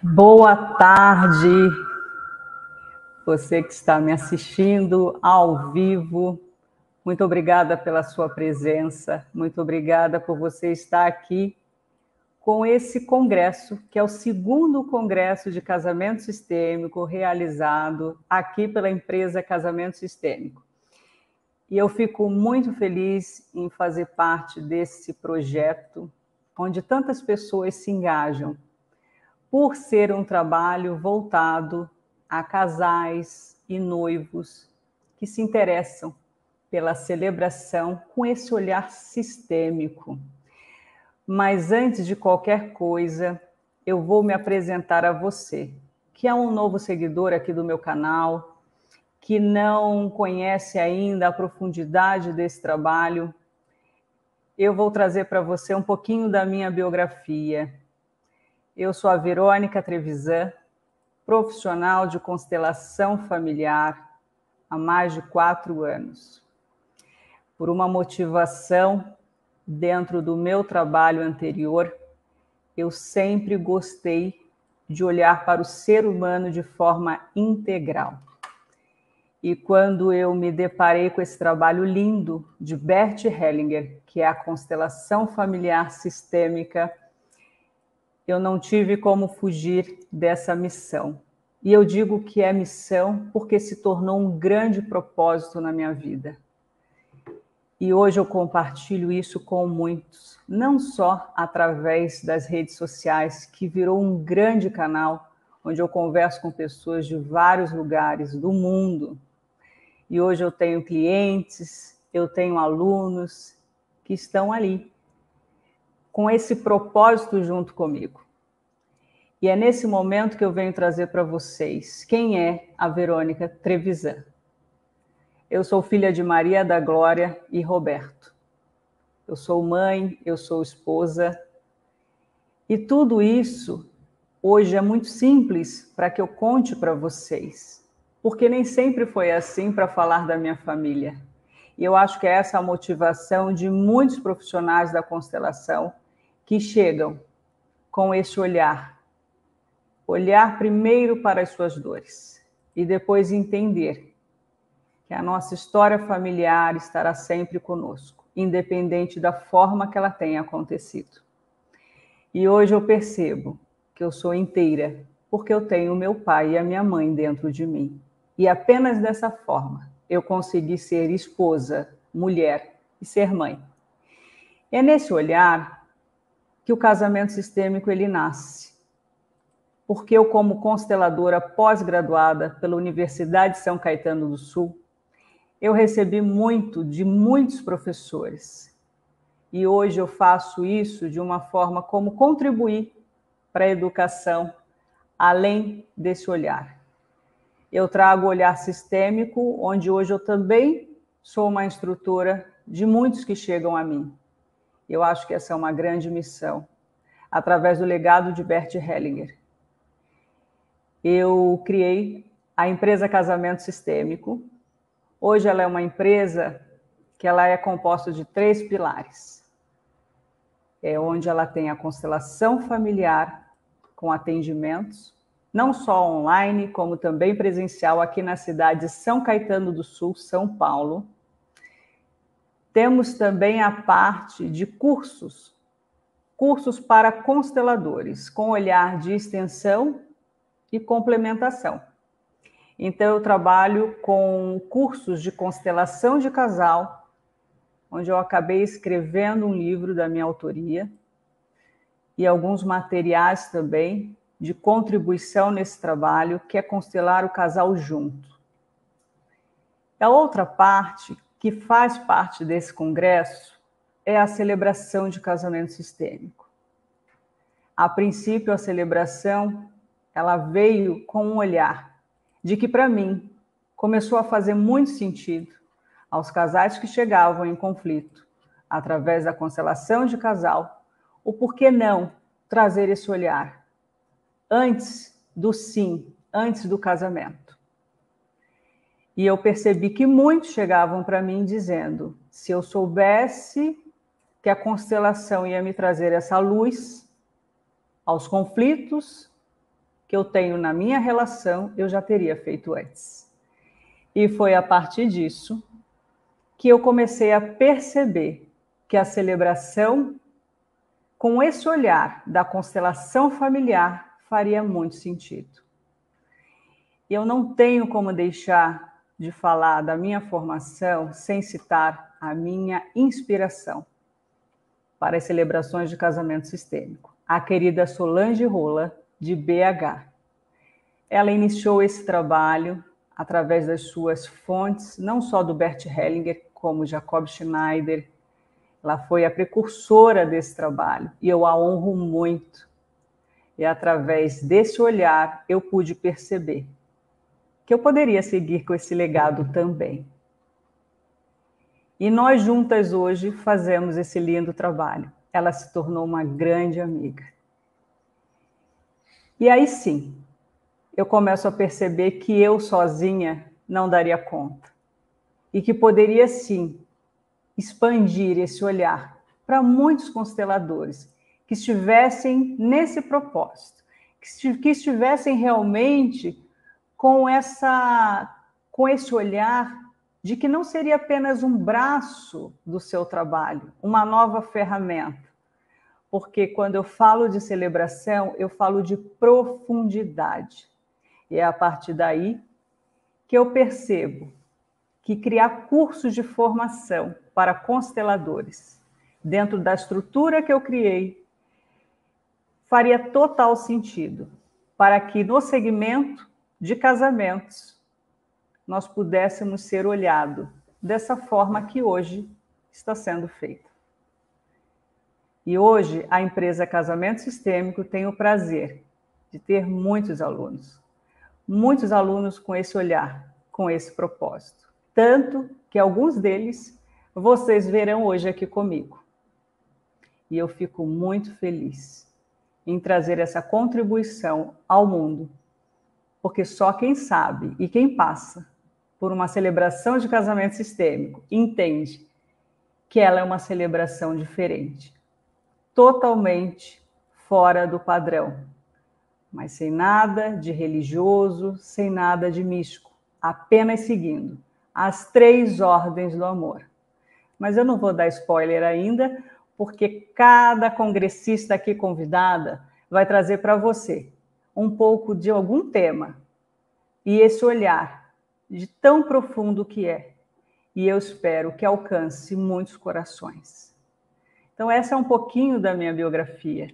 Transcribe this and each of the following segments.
Boa tarde, você que está me assistindo ao vivo. Muito obrigada pela sua presença, muito obrigada por você estar aqui com esse congresso, que é o segundo congresso de casamento sistêmico realizado aqui pela empresa Casamento Sistêmico. E eu fico muito feliz em fazer parte desse projeto, onde tantas pessoas se engajam, por ser um trabalho voltado a casais e noivos que se interessam pela celebração com esse olhar sistêmico. Mas antes de qualquer coisa, eu vou me apresentar a você, que é um novo seguidor aqui do meu canal, que não conhece ainda a profundidade desse trabalho. Eu vou trazer para você um pouquinho da minha biografia. Eu sou a Verônica Trevisan, profissional de constelação familiar há mais de 4 anos. Por uma motivação dentro do meu trabalho anterior, eu sempre gostei de olhar para o ser humano de forma integral. E quando eu me deparei com esse trabalho lindo de Bert Hellinger, que é a constelação familiar sistêmica, eu não tive como fugir dessa missão. E eu digo que é missão porque se tornou um grande propósito na minha vida. E hoje eu compartilho isso com muitos, não só através das redes sociais, que virou um grande canal, onde eu converso com pessoas de vários lugares do mundo. E hoje eu tenho clientes, eu tenho alunos que estão ali, com esse propósito junto comigo. E é nesse momento que eu venho trazer para vocês quem é a Verônica Trevisan. Eu sou filha de Maria da Glória e Roberto. Eu sou mãe, eu sou esposa. E tudo isso hoje é muito simples para que eu conte para vocês, porque nem sempre foi assim para falar da minha família. E eu acho que é essa a motivação de muitos profissionais da constelação que chegam com esse olhar primeiro para as suas dores e depois entender que a nossa história familiar estará sempre conosco, independente da forma que ela tenha acontecido. E hoje eu percebo que eu sou inteira, porque eu tenho meu pai e a minha mãe dentro de mim. E apenas dessa forma eu consegui ser esposa, mulher e ser mãe. É nesse olhar que o casamento sistêmico ele nasce. Porque eu, como consteladora pós-graduada pela Universidade de São Caetano do Sul, eu recebi muito de muitos professores. E hoje eu faço isso de uma forma como contribuir para a educação, além desse olhar. Eu trago o olhar sistêmico, onde hoje eu também sou uma instrutora de muitos que chegam a mim. Eu acho que essa é uma grande missão, através do legado de Bert Hellinger. Eu criei a empresa Casamento Sistêmico. Hoje ela é uma empresa que ela é composta de 3 pilares. É onde ela tem a constelação familiar com atendimentos, não só online, como também presencial aqui na cidade de São Caetano do Sul, São Paulo. Temos também a parte de cursos para consteladores, com olhar de extensão e complementação. Então, eu trabalho com cursos de constelação de casal, onde eu acabei escrevendo um livro da minha autoria e alguns materiais também de contribuição nesse trabalho, que é constelar o casal junto. A outra parte, que faz parte desse congresso, é a celebração de casamento sistêmico. A princípio, a celebração ela veio com um olhar de que, para mim, começou a fazer muito sentido aos casais que chegavam em conflito, através da constelação de casal, o porquê não trazer esse olhar antes do sim, antes do casamento. E eu percebi que muitos chegavam para mim dizendo: se eu soubesse que a constelação ia me trazer essa luz aos conflitos, que eu tenho na minha relação, eu já teria feito antes. E foi a partir disso que eu comecei a perceber que a celebração, com esse olhar da constelação familiar, faria muito sentido. E eu não tenho como deixar de falar da minha formação sem citar a minha inspiração para as celebrações de casamento sistêmico, a querida Solange Rola, de BH. Ela iniciou esse trabalho através das suas fontes, não só do Bert Hellinger, como Jacob Schneider. Ela foi a precursora desse trabalho e eu a honro muito. E através desse olhar eu pude perceber que eu poderia seguir com esse legado também. E nós juntas hoje fazemos esse lindo trabalho. Ela se tornou uma grande amiga. E aí sim, eu começo a perceber que eu sozinha não daria conta. E que poderia sim expandir esse olhar para muitos consteladores que estivessem nesse propósito, que estivessem realmente com esse olhar de que não seria apenas um braço do seu trabalho, uma nova ferramenta. Porque quando eu falo de celebração, eu falo de profundidade. E é a partir daí que eu percebo que criar cursos de formação para consteladores, dentro da estrutura que eu criei, faria total sentido para que no segmento de casamentos nós pudéssemos ser olhados dessa forma que hoje está sendo feita. E hoje a empresa Casamento Sistêmico tem o prazer de ter muitos alunos com esse olhar, com esse propósito. Tanto que alguns deles vocês verão hoje aqui comigo. E eu fico muito feliz em trazer essa contribuição ao mundo, porque só quem sabe e quem passa por uma celebração de casamento sistêmico entende que ela é uma celebração diferente, totalmente fora do padrão, mas sem nada de religioso, sem nada de místico, apenas seguindo as 3 ordens do amor. Mas eu não vou dar spoiler ainda, porque cada congressista aqui convidada vai trazer para você um pouco de algum tema e esse olhar de tão profundo que é. E eu espero que alcance muitos corações. Então, essa é um pouquinho da minha biografia.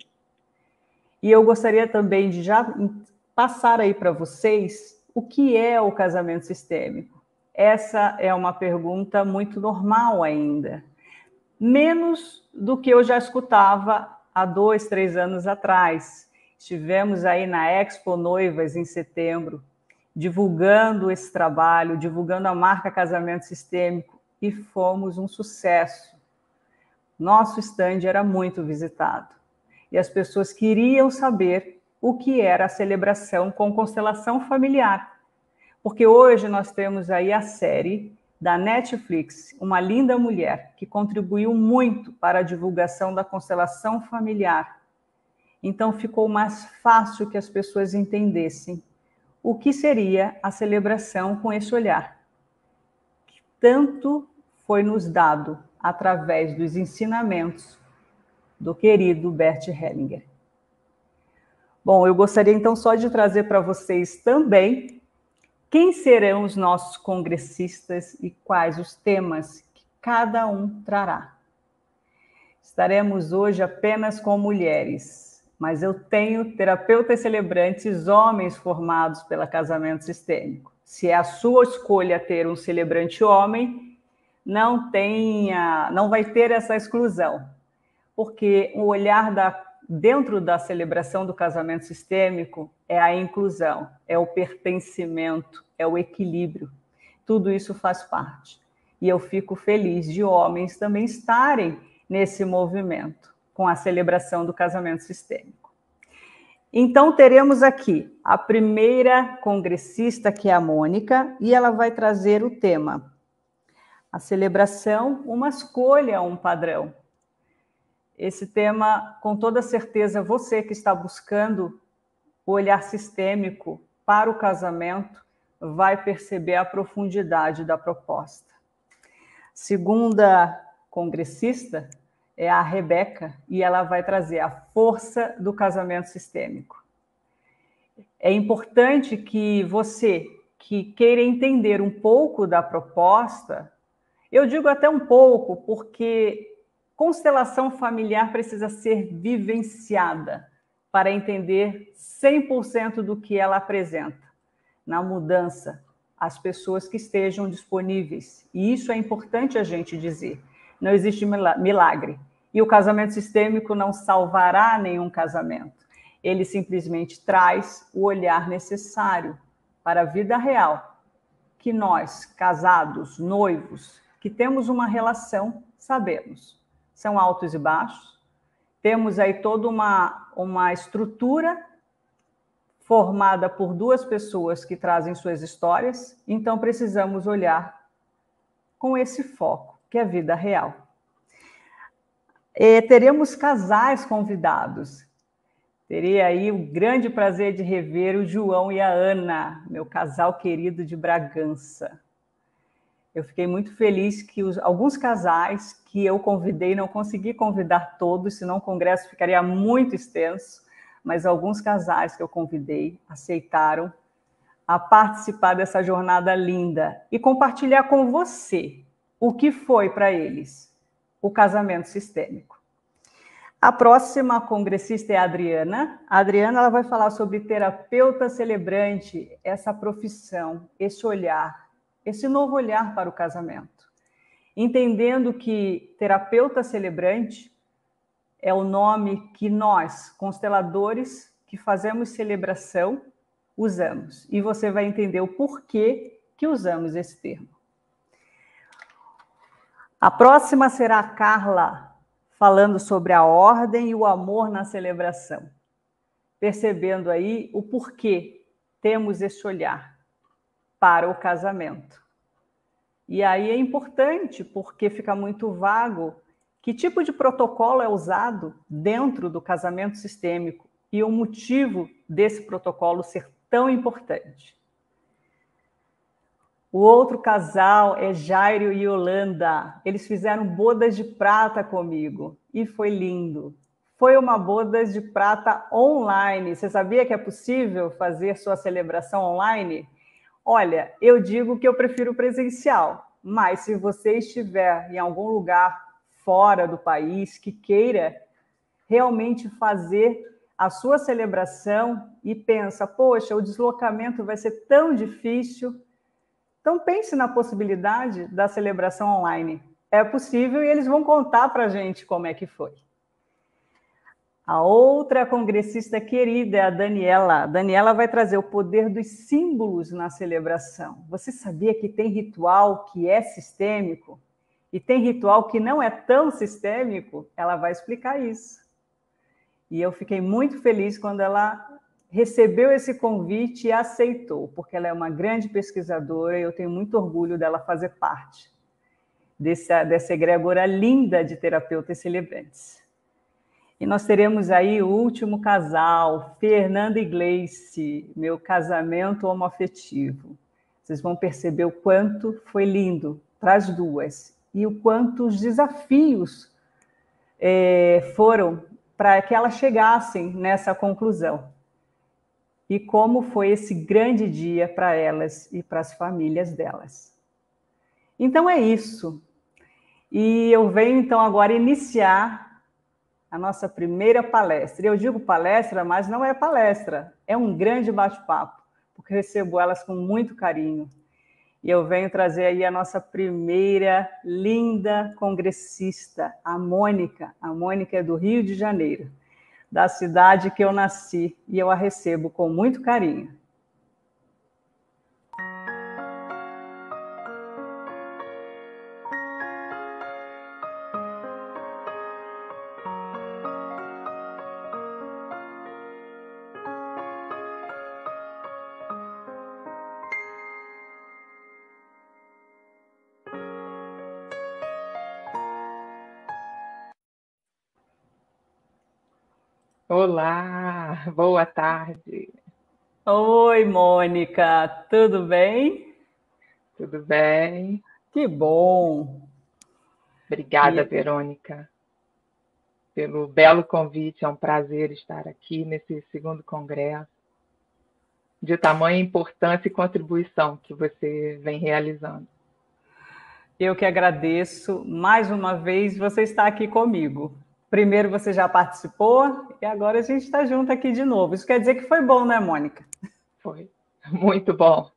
E eu gostaria também de já passar aí para vocês o que é o casamento sistêmico. Essa é uma pergunta muito normal ainda. Menos do que eu já escutava há 2, 3 anos atrás. Estivemos aí na Expo Noivas em setembro, divulgando esse trabalho, divulgando a marca Casamento Sistêmico, e fomos um sucesso. Nosso stand era muito visitado. E as pessoas queriam saber o que era a celebração com constelação familiar. Porque hoje nós temos aí a série da Netflix, Uma Linda Mulher, que contribuiu muito para a divulgação da constelação familiar. Então ficou mais fácil que as pessoas entendessem o que seria a celebração com esse olhar, que tanto foi nos dado através dos ensinamentos do querido Bert Hellinger. Bom, eu gostaria então só de trazer para vocês também quem serão os nossos congressistas e quais os temas que cada um trará. Estaremos hoje apenas com mulheres, mas eu tenho terapeutas celebrantes homens formados pela Casamento Sistêmico. Se é a sua escolha ter um celebrante homem, não vai ter essa exclusão, porque o olhar dentro da celebração do casamento sistêmico é a inclusão, é o pertencimento, é o equilíbrio. Tudo isso faz parte. E eu fico feliz de homens também estarem nesse movimento, com a celebração do casamento sistêmico. Então, teremos aqui a primeira congressista, que é a Mônica, e ela vai trazer o tema: a celebração, uma escolha, um padrão. Esse tema, com toda certeza, você que está buscando o olhar sistêmico para o casamento vai perceber a profundidade da proposta. Segunda congressista é a Rebeca, e ela vai trazer a força do casamento sistêmico. É importante que você, que queira entender um pouco da proposta, eu digo até um pouco, porque constelação familiar precisa ser vivenciada para entender 100% do que ela apresenta. Na mudança, as pessoas que estejam disponíveis. E isso é importante a gente dizer. Não existe milagre. E o casamento sistêmico não salvará nenhum casamento. Ele simplesmente traz o olhar necessário para a vida real, que nós, casados, noivos, que temos uma relação, sabemos. São altos e baixos. Temos aí toda uma estrutura formada por duas pessoas que trazem suas histórias, então precisamos olhar com esse foco, que é a vida real. Teremos casais convidados. Terei aí o grande prazer de rever o João e a Ana, meu casal querido de Bragança. Eu fiquei muito feliz que alguns casais que eu convidei, não consegui convidar todos, senão o congresso ficaria muito extenso, mas alguns casais que eu convidei aceitaram a participar dessa jornada linda e compartilhar com você o que foi para eles o casamento sistêmico. A próxima congressista é a Adriana. A Adriana ela vai falar sobre terapeuta celebrante, essa profissão, esse olhar, esse novo olhar para o casamento. Entendendo que terapeuta celebrante é o nome que nós, consteladores, que fazemos celebração, usamos. E você vai entender o porquê que usamos esse termo. A próxima será a Carla, falando sobre a ordem e o amor na celebração. Percebendo aí o porquê temos esse olhar para o casamento. E aí é importante, porque fica muito vago, que tipo de protocolo é usado dentro do casamento sistêmico e o motivo desse protocolo ser tão importante. O outro casal é Jairo e Yolanda. Eles fizeram bodas de prata comigo e foi lindo. Foi uma bodas de prata online. Você sabia que é possível fazer sua celebração online? Olha, eu digo que eu prefiro presencial, mas se você estiver em algum lugar fora do país que queira realmente fazer a sua celebração e pensa, poxa, o deslocamento vai ser tão difícil, então pense na possibilidade da celebração online. É possível e eles vão contar para a gente como é que foi. A outra congressista querida é a Daniela. A Daniela vai trazer o poder dos símbolos na celebração. Você sabia que tem ritual que é sistêmico? E tem ritual que não é tão sistêmico? Ela vai explicar isso. E eu fiquei muito feliz quando ela recebeu esse convite e aceitou, porque ela é uma grande pesquisadora e eu tenho muito orgulho dela fazer parte dessa egrégora linda de terapeutas celebrantes. E nós teremos aí o último casal, Fernanda e Gleice, meu casamento homoafetivo. Vocês vão perceber o quanto foi lindo para as duas e o quanto os desafios foram para que elas chegassem nessa conclusão. E como foi esse grande dia para elas e para as famílias delas. Então é isso. E eu venho então agora iniciar a nossa primeira palestra. Eu digo palestra, mas não é palestra, é um grande bate-papo, porque recebo elas com muito carinho. E eu venho trazer aí a nossa primeira linda congressista, a Mônica. A Mônica é do Rio de Janeiro, da cidade que eu nasci, e eu a recebo com muito carinho. Olá, boa tarde. Oi, Mônica, tudo bem? Tudo bem? Que bom. Obrigada, E Verônica, pelo belo convite. É um prazer estar aqui nesse segundo congresso, de tamanha importância e contribuição que você vem realizando. eu que agradeço mais uma vez você estar aqui comigo. Primeiro você já participou e agora a gente está junto aqui de novo. Isso quer dizer que foi bom, né, Mônica? Foi muito bom.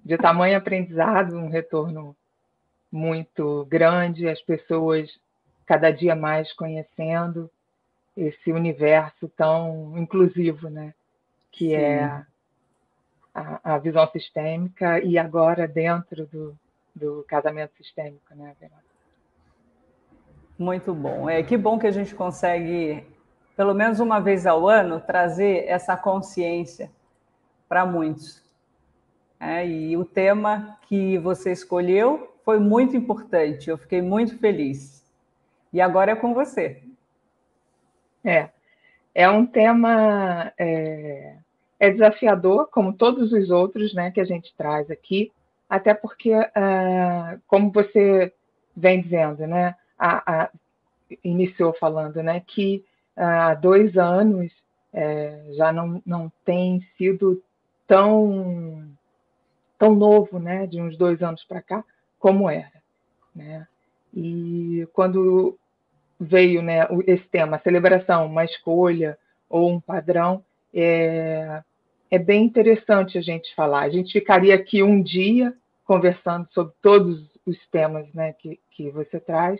De tamanho aprendizado, um retorno muito grande, as pessoas cada dia mais conhecendo esse universo tão inclusivo, né? Que é Sim, a visão sistêmica e agora dentro do casamento sistêmico, né, Verônica? muito bom. Que bom que a gente consegue, pelo menos uma vez ao ano, trazer essa consciência para muitos. E o tema que você escolheu foi muito importante, eu fiquei muito feliz. E agora é com você. É, é um tema desafiador, como todos os outros, né, que a gente traz aqui, até porque, como você vem dizendo, né, iniciou falando, né, que há 2 anos já não tem sido tão, tão novo, né, de uns 2 anos para cá, como era, né? E quando veio, né, esse tema, celebração, uma escolha ou um padrão, é bem interessante a gente falar. A gente ficaria aqui um dia conversando sobre todos os temas, né, que você traz,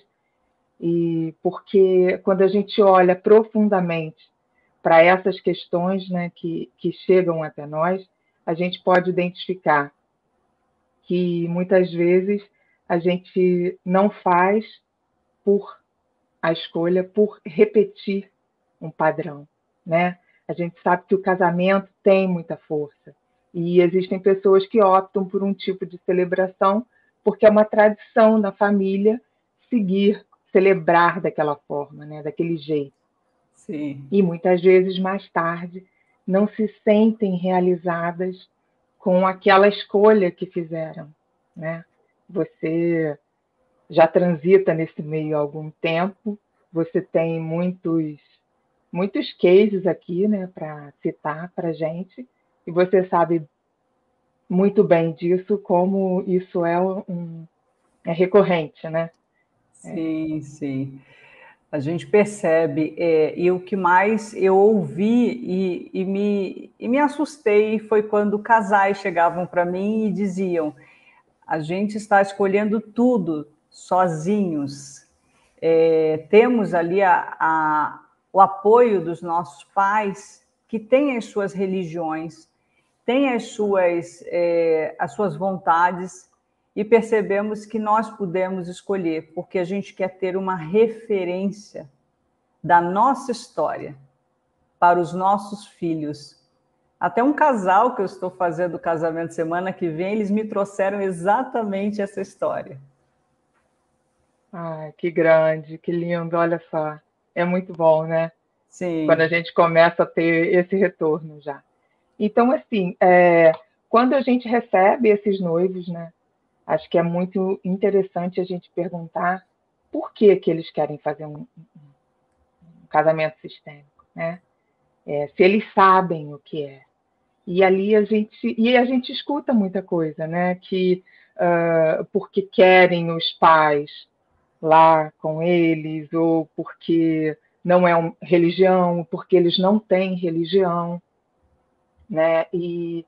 e porque quando a gente olha profundamente para essas questões, né, que chegam até nós, a gente pode identificar que muitas vezes a gente não faz por a escolha por repetir um padrão, né? A gente sabe que o casamento tem muita força e existem pessoas que optam por um tipo de celebração porque é uma tradição da família seguir, celebrar daquela forma, né? Daquele jeito. Sim. E muitas vezes mais tarde não se sentem realizadas com aquela escolha que fizeram, né? Você já transita nesse meio há algum tempo, você tem muitos cases aqui, né, para citar para gente, e você sabe muito bem disso, como isso é recorrente, né? Sim, sim. A gente percebe, e o que mais eu ouvi e me assustei foi quando casais chegavam para mim e diziam: a gente está escolhendo tudo sozinhos. Temos ali o apoio dos nossos pais, que têm as suas religiões, têm as suas vontades, e percebemos que nós podemos escolher, porque a gente quer ter uma referência da nossa história para os nossos filhos. Até um casal que eu estou fazendo o casamento semana que vem, eles me trouxeram exatamente essa história. Ai, que grande, que lindo, olha só. É muito bom, né? Quando a Sim, gente começa a ter esse retorno já. Então, assim, quando a gente recebe esses noivos, né? Acho que é muito interessante a gente perguntar por que eles querem fazer um casamento sistêmico, né? Se eles sabem o que é. E a gente escuta muita coisa, né? Que porque querem os pais lá com eles, ou porque não é religião, porque eles não têm religião, né? E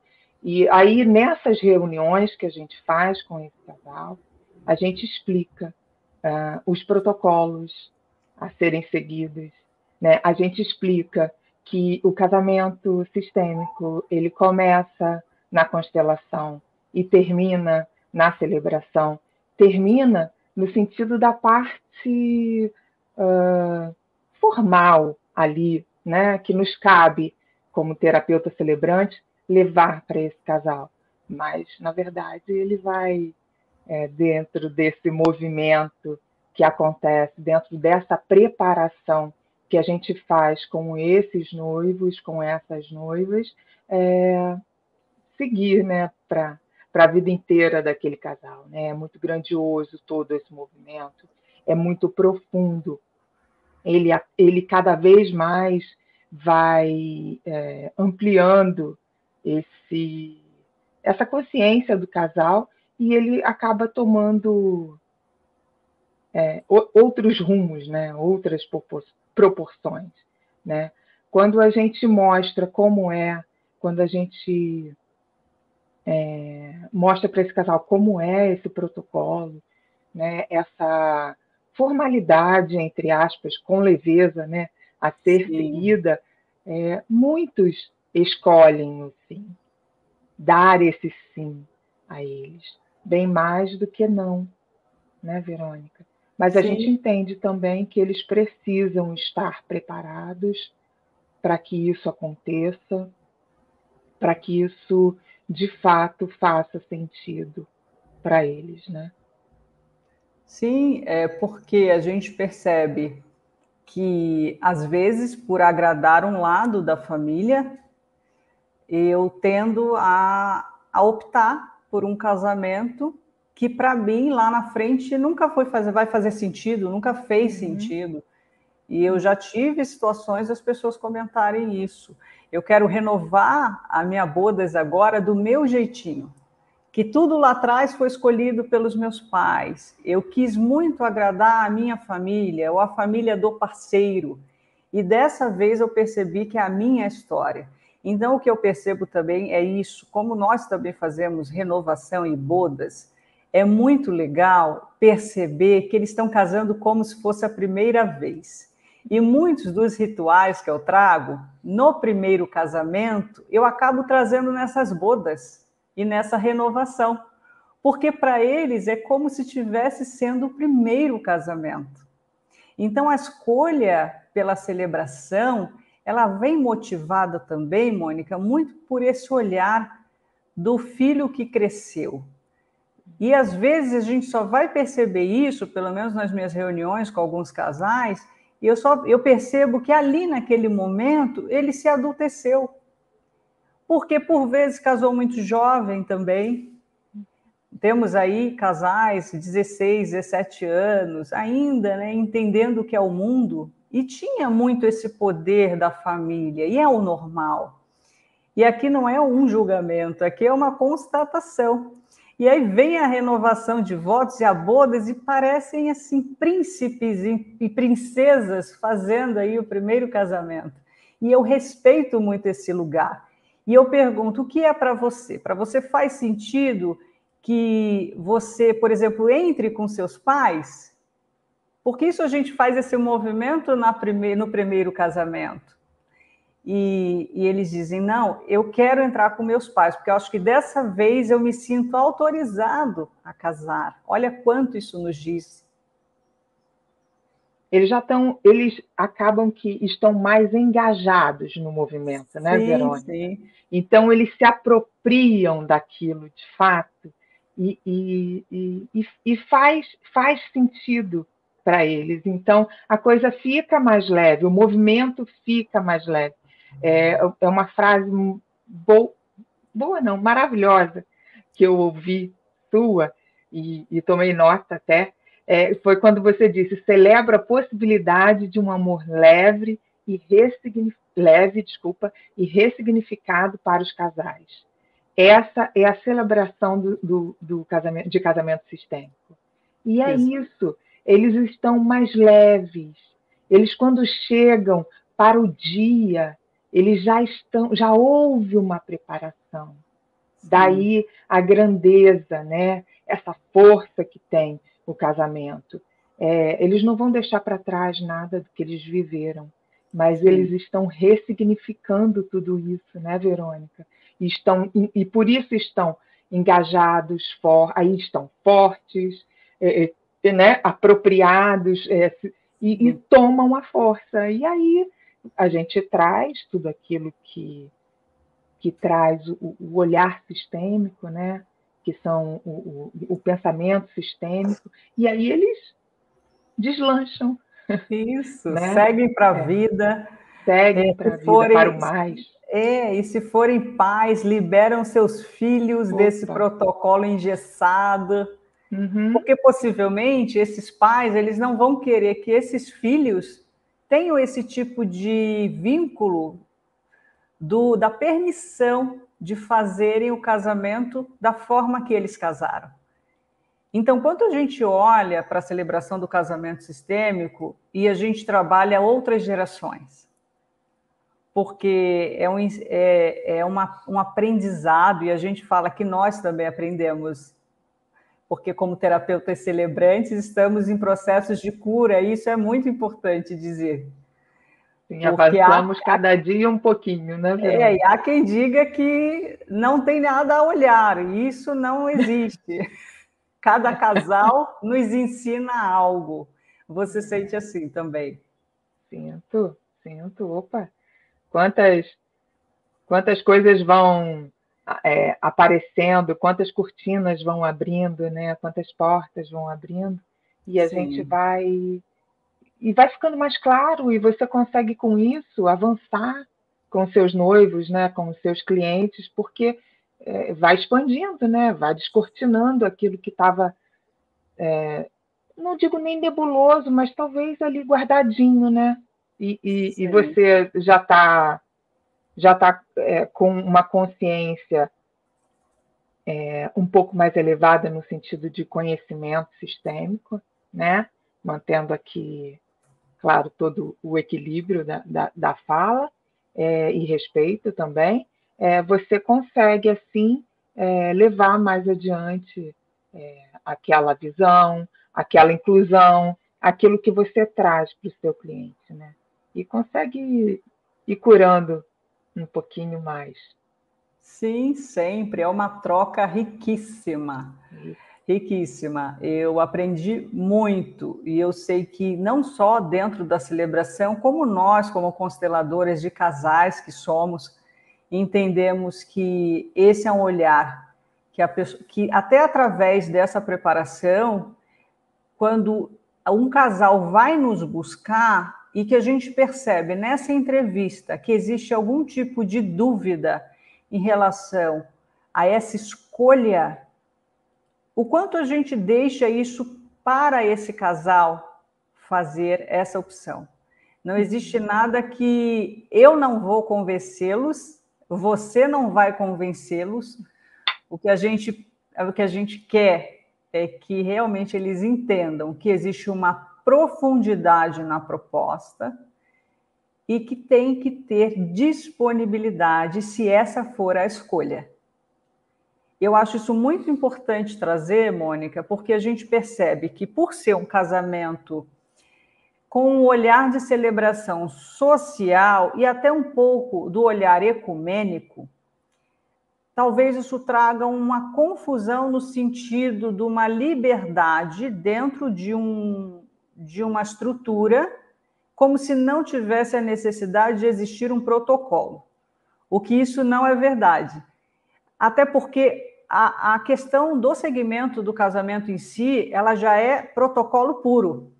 aí, nessas reuniões que a gente faz com esse casal, a gente explica os protocolos a serem seguidos, né? A gente explica que o casamento sistêmico ele começa na constelação e termina na celebração. Termina no sentido da parte formal ali, né? Que nos cabe como terapeuta celebrante, levar para esse casal. Mas, na verdade, ele vai dentro desse movimento que acontece, dentro dessa preparação que a gente faz com esses noivos, com essas noivas, é seguir, né, para a vida inteira daquele casal, né? É muito grandioso todo esse movimento, é muito profundo. Ele cada vez mais vai ampliando essa consciência do casal, e ele acaba tomando outros rumos, né? Outras proporções. Né? Quando a gente mostra como quando a gente mostra para esse casal como é esse protocolo, né? Essa formalidade, entre aspas, com leveza, né? A ser Sim. seguida, muitos escolhem o sim, dar esse sim a eles, bem mais do que não, né, Verônica? Mas a gente Sim. entende também que eles precisam estar preparados para que isso aconteça, para que isso, de fato, faça sentido para eles, né? Sim, é porque a gente percebe que, às vezes, por agradar um lado da família, eu tendo a optar por um casamento que, para mim, lá na frente, nunca vai fazer sentido, nunca fez sentido. E eu já tive situações das pessoas comentarem isso. Eu quero renovar a minha bodas agora do meu jeitinho, que tudo lá atrás foi escolhido pelos meus pais. Eu quis muito agradar a minha família ou a família do parceiro. E dessa vez eu percebi que é a minha história. Então, o que eu percebo também é isso, como nós também fazemos renovação em bodas, é muito legal perceber que eles estão casando como se fosse a primeira vez. E muitos dos rituais que eu trago no primeiro casamento, eu acabo trazendo nessas bodas e nessa renovação, porque para eles é como se estivesse sendo o primeiro casamento. Então, a escolha pela celebração, ela vem motivada também, Mônica, muito por esse olhar do filho que cresceu. E às vezes a gente só vai perceber isso, pelo menos nas minhas reuniões com alguns casais, e eu percebo que ali naquele momento ele se adulteceu. Porque por vezes casou muito jovem também. Temos aí casais de 16, 17 anos, ainda, né, entendendo o que é o mundo, e tinha muito esse poder da família, e é o normal. E aqui não é um julgamento, aqui é uma constatação. E aí vem a renovação de votos e a bodas, e parecem assim príncipes e princesas fazendo aí o primeiro casamento. E eu respeito muito esse lugar. E eu pergunto, o que é para você? Para você faz sentido que você, por exemplo, entre com seus pais? Porque isso a gente faz esse movimento no primeiro casamento. E eles dizem, não, eu quero entrar com meus pais, porque eu acho que dessa vez eu me sinto autorizado a casar. Olha quanto isso nos diz. Eles acabam que estão mais engajados no movimento, né, Sim, Verônica? sim. Então, eles se apropriam daquilo de fato e faz sentido para eles. Então, a coisa fica mais leve, o movimento fica mais leve. É uma frase boa, não, maravilhosa, que eu ouvi sua e tomei nota até, foi quando você disse: celebra a possibilidade de um amor leve e ressignificado para os casais. Essa é a celebração do casamento, de casamento sistêmico. E é Isso. isso, eles estão mais leves. Eles, quando chegam para o dia, eles já houve uma preparação. Sim. Daí a grandeza, né? Essa força que tem o casamento. Eles não vão deixar para trás nada do que eles viveram, mas Sim. eles estão ressignificando tudo isso, né, Verônica? E por isso estão engajados, aí estão fortes, né, apropriados, e tomam a força. E aí a gente traz tudo aquilo que traz o olhar sistêmico, né? Que são o pensamento sistêmico, e aí eles deslancham Isso, né? seguem para a vida. Seguem para a vida, para o mais. E se forem pais, liberam seus filhos desse Opa. protocolo engessado, Uhum. porque possivelmente esses pais, eles não vão querer que esses filhos tenham esse tipo de vínculo da permissão de fazerem o casamento da forma que eles casaram. Então, quando a gente olha para a celebração do casamento sistêmico e a gente trabalha outras gerações, porque um aprendizado, e a gente fala que nós também aprendemos, porque como terapeutas celebrantes estamos em processos de cura, e isso é muito importante dizer. Sim, Porque avançamos cada dia um pouquinho, né, Verônica? há quem diga que não tem nada a olhar, e isso não existe. Cada casal nos ensina algo. Você sente assim também? Sinto, sinto. Opa, quantas coisas vão aparecendo, quantas cortinas vão abrindo, né? Quantas portas vão abrindo, e a gente Sim, vai ficando mais claro, e você consegue com isso avançar com seus noivos, né? Com os seus clientes, porque vai expandindo, né? Vai descortinando aquilo que estava, não digo nem nebuloso, mas talvez ali guardadinho, né? E sim, você já tá com uma consciência um pouco mais elevada no sentido de conhecimento sistêmico, né? Mantendo aqui, claro, todo o equilíbrio da fala e respeito também, você consegue, assim, levar mais adiante aquela visão, aquela inclusão, aquilo que você traz para o seu cliente, né? E consegue ir curando um pouquinho mais. sim, sempre. É uma troca riquíssima. Riquíssima. Eu aprendi muito e eu sei que não só dentro da celebração, como nós, como consteladores de casais que somos, entendemos que esse é um olhar que até através dessa preparação, quando um casal vai nos buscar e que a gente percebe nessa entrevista que existe algum tipo de dúvida em relação a essa escolha, o quanto a gente deixa isso para esse casal fazer essa opção. Não existe nada que eu não vou convencê-los, você não vai convencê-los. O que a gente quer é que realmente eles entendam que existe uma profundidade na proposta e que tem que ter disponibilidade se essa for a escolha. Eu acho isso muito importante trazer, Mônica, porque a gente percebe que, por ser um casamento com um olhar de celebração social e até um pouco do olhar ecumênico, talvez isso traga uma confusão no sentido de uma liberdade dentro de uma estrutura, como se não tivesse a necessidade de existir um protocolo. O que isso não é verdade. Até porque a questão do segmento do casamento em si, ela já é protocolo puro.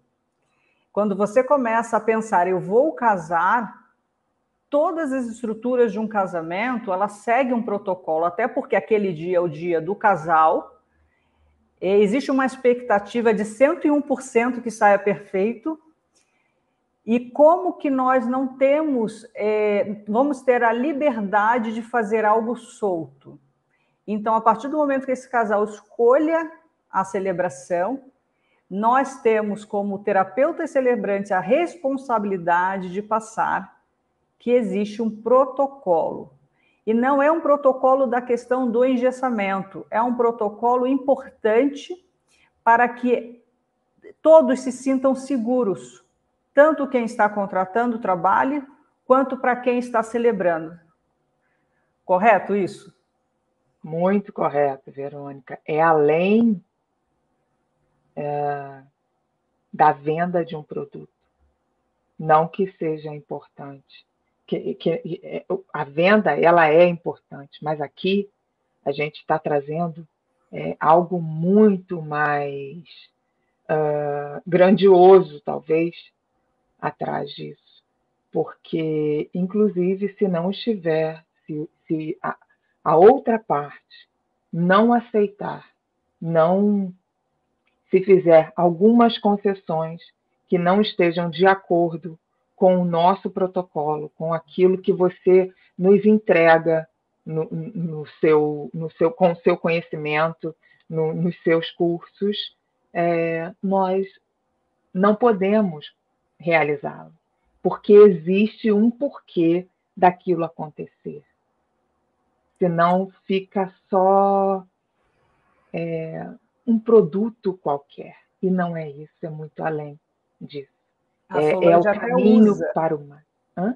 Quando você começa a pensar, eu vou casar, todas as estruturas de um casamento, ela segue um protocolo, até porque aquele dia é o dia do casal, existe uma expectativa de 101% que saia perfeito, e como que nós não temos, vamos ter a liberdade de fazer algo solto. Então, a partir do momento que esse casal escolha a celebração, nós temos como terapeutas celebrantes a responsabilidade de passar que existe um protocolo. E não é um protocolo da questão do engessamento, é um protocolo importante para que todos se sintam seguros, tanto quem está contratando o trabalho, quanto para quem está celebrando. Correto isso? Muito correto, Verônica. É além da venda de um produto. Não que seja importante. A venda ela é importante, mas aqui a gente está trazendo algo muito mais grandioso, talvez, atrás disso, porque, inclusive, se não estiver, se a outra parte não aceitar, não se fizer algumas concessões que não estejam de acordo com o nosso protocolo, com aquilo que você nos entrega com o seu conhecimento, nos seus cursos, nós não podemos realizá-lo, porque existe um porquê daquilo acontecer. Senão fica só um produto qualquer. E não é isso, é muito além disso. A É o Solange até caminho usa para o mar.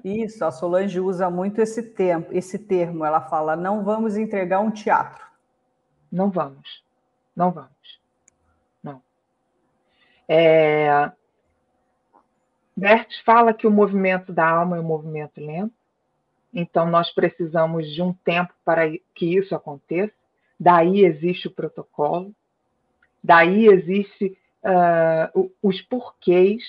isso, a Solange usa muito esse termo. Ela fala: não vamos entregar um teatro. Não vamos, não vamos, não. Berthes fala que o movimento da alma é um movimento lento, então nós precisamos de um tempo para que isso aconteça. Daí existe o protocolo, daí existe os porquês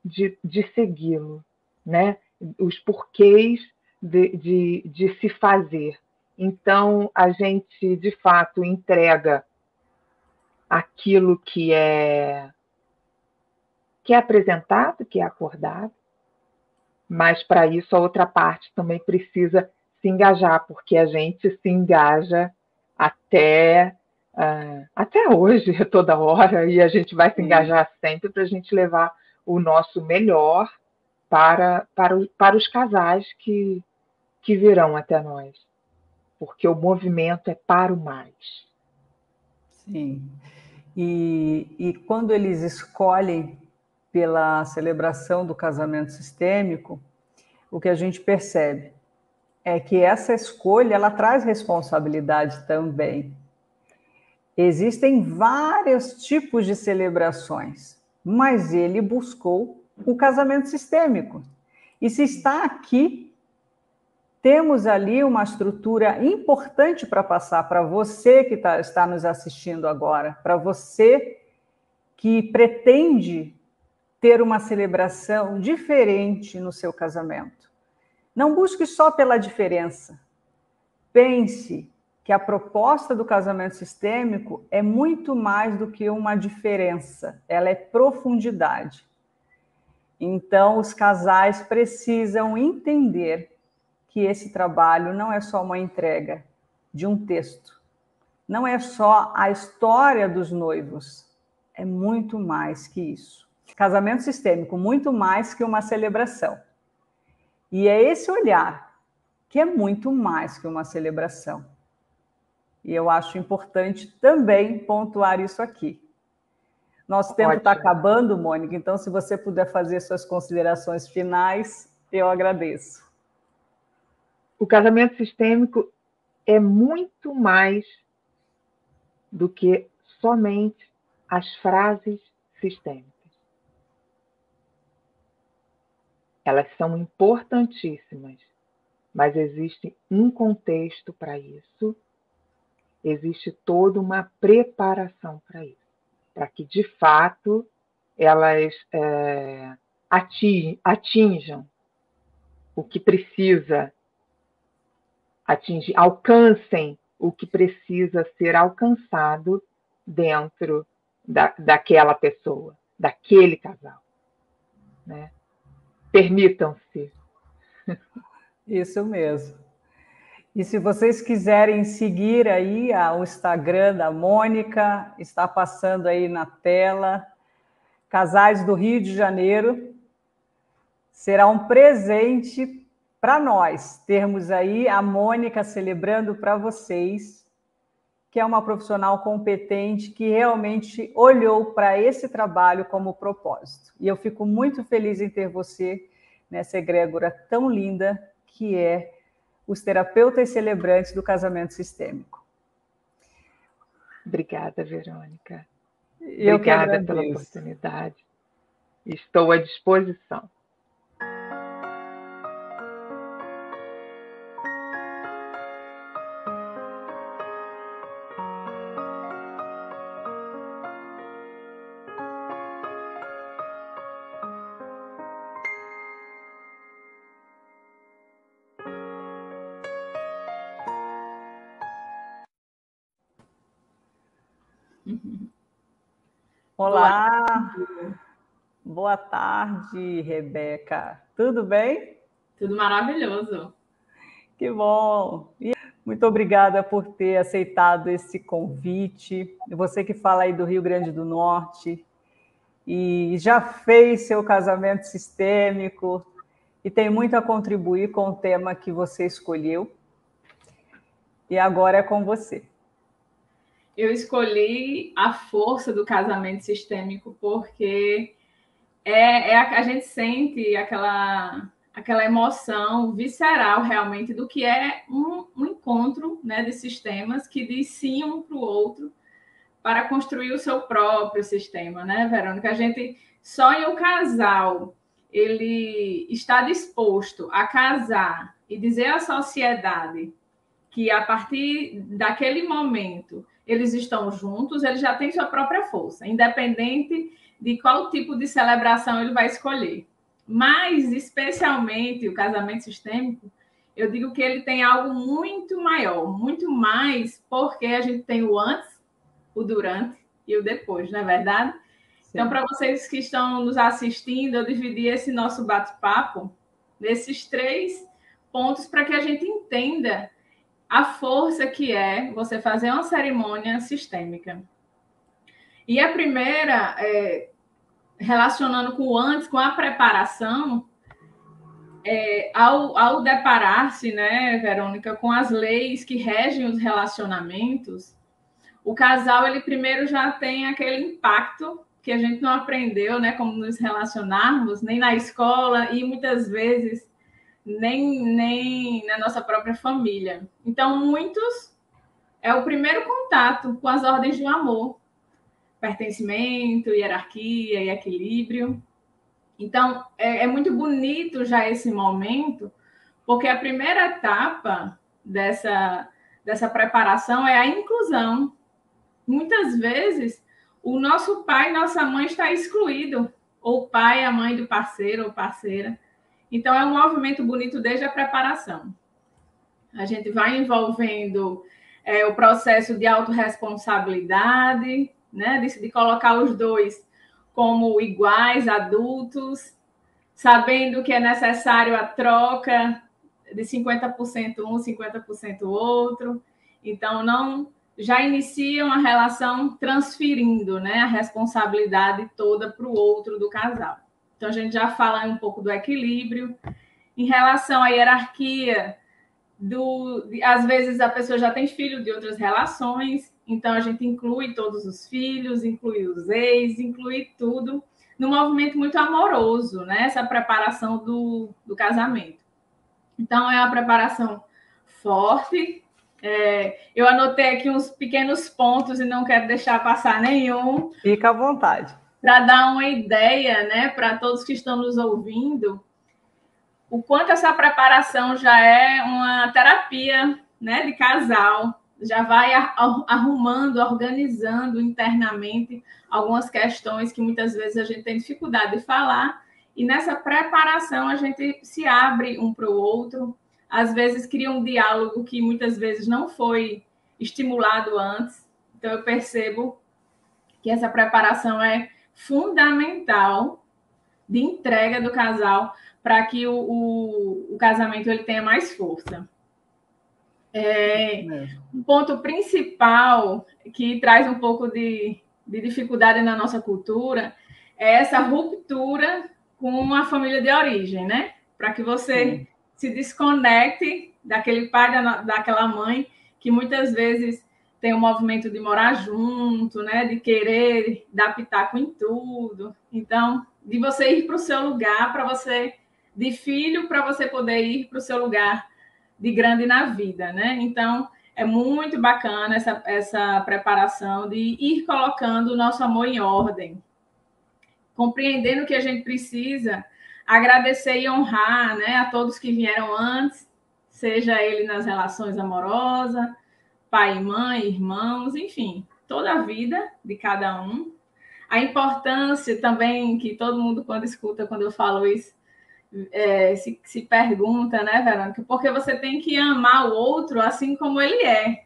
de segui-lo, né? Os porquês de se fazer. Então, a gente, de fato, entrega aquilo que é apresentado, que é acordado, mas para isso a outra parte também precisa se engajar, porque a gente se engaja até hoje, toda hora, e a gente vai se engajar sempre para a gente levar o nosso melhor para os casais que virão até nós, porque o movimento é para o mais. Sim. E quando eles escolhem pela celebração do casamento sistêmico, o que a gente percebe é que essa escolha ela traz responsabilidade também. Existem vários tipos de celebrações, mas ele buscou o casamento sistêmico. E se está aqui, temos ali uma estrutura importante para passar para você que está nos assistindo agora, para você que pretende ter uma celebração diferente no seu casamento. Não busque só pela diferença. Pense que a proposta do casamento sistêmico é muito mais do que uma diferença, ela é profundidade. Então, os casais precisam entender que esse trabalho não é só uma entrega de um texto, não é só a história dos noivos, é muito mais que isso. Casamento sistêmico, muito mais que uma celebração. E é esse olhar que é muito mais que uma celebração. E eu acho importante também pontuar isso aqui. Nosso tempo está acabando, Mônica, então se você puder fazer suas considerações finais, eu agradeço. O casamento sistêmico é muito mais do que somente as frases sistêmicas. Elas são importantíssimas, mas existe um contexto para isso, existe toda uma preparação para isso, para que, de fato, elas atinjam o que precisa atingir, alcancem o que precisa ser alcançado dentro daquela pessoa, daquele casal. Né? Permitam-se. Isso mesmo. E se vocês quiserem seguir aí o Instagram da Mônica, está passando aí na tela, Casais do Rio de Janeiro, será um presente para nós termos aí a Mônica celebrando para vocês, que é uma profissional competente que realmente olhou para esse trabalho como propósito. E eu fico muito feliz em ter você nessa egrégora tão linda que é os terapeutas celebrantes do casamento sistêmico. Obrigada, Verônica. Eu Obrigada pela oportunidade. Estou à disposição. Olá, boa tarde, Rebeca. Tudo bem? Tudo maravilhoso. Que bom. Muito obrigada por ter aceitado esse convite. Você que fala aí do Rio Grande do Norte e já fez seu casamento sistêmico e tem muito a contribuir com o tema que você escolheu. E agora é com você. Eu escolhi a força do casamento sistêmico porque a gente sente aquela emoção visceral realmente do que é um encontro, né, de sistemas que diz sim um para o outro para construir o seu próprio sistema, né, Verônica? A gente só em o casal ele está disposto a casar e dizer à sociedade que a partir daquele momento eles estão juntos, ele já tem sua própria força, independente de qual tipo de celebração ele vai escolher. Mas, especialmente, o casamento sistêmico, eu digo que ele tem algo muito maior, muito mais, porque a gente tem o antes, o durante e o depois, não é verdade? Sim. Então, para vocês que estão nos assistindo, eu dividi esse nosso bate-papo nesses 3 pontos para que a gente entenda a força que é você fazer uma cerimônia sistêmica. E a primeira, relacionando com o antes, com a preparação, ao deparar-se, né, Verônica, com as leis que regem os relacionamentos, o casal, ele primeiro já tem aquele impacto que a gente não aprendeu, né, como nos relacionarmos, nem na escola e muitas vezes nem na nossa própria família. Então, muitos é o primeiro contato com as ordens do amor, pertencimento, hierarquia e equilíbrio. Então, é muito bonito já esse momento, porque a primeira etapa dessa preparação é a inclusão. Muitas vezes, o nosso pai, nossa mãe está excluído, ou o pai, a mãe do parceiro ou parceira. Então, é um movimento bonito desde a preparação. A gente vai envolvendo o processo de autorresponsabilidade, né? De colocar os dois como iguais, adultos, sabendo que é necessário a troca de 50% um, 50% o outro. Então, não já iniciam a relação transferindo, né, a responsabilidade toda para o outro do casal. Então, a gente já fala um pouco do equilíbrio. Em relação à hierarquia, às vezes a pessoa já tem filho de outras relações, então a gente inclui todos os filhos, inclui os ex, inclui tudo, num movimento muito amoroso, né? Essa preparação do casamento. Então, é uma preparação forte. Eu anotei aqui uns pequenos pontos e não quero deixar passar nenhum. Fica à vontade. Para dar uma ideia, né, para todos que estão nos ouvindo, o quanto essa preparação já é uma terapia, né, de casal, já vai arrumando, organizando internamente algumas questões que muitas vezes a gente tem dificuldade de falar, e nessa preparação a gente se abre um para o outro, às vezes cria um diálogo que muitas vezes não foi estimulado antes, então eu percebo que essa preparação é fundamental de entrega do casal para que o casamento ele tenha mais força. Um ponto principal que traz um pouco de dificuldade na nossa cultura é essa ruptura com a família de origem, né? Para que você se desconecte daquele pai, daquela mãe, que muitas vezes tem o movimento de morar junto, né? De querer dar pitaco em tudo. Então, de você ir para o seu lugar, de filho, para você poder ir para o seu lugar de grande na vida, né? Então, é muito bacana essa preparação de ir colocando o nosso amor em ordem, compreendendo que a gente precisa agradecer e honrar, né, a todos que vieram antes, seja ele nas relações amorosas, pai e mãe, irmãos, enfim, toda a vida de cada um. A importância também que todo mundo, quando escuta, quando eu falo isso, se pergunta, né, Verônica? Porque você tem que amar o outro assim como ele é.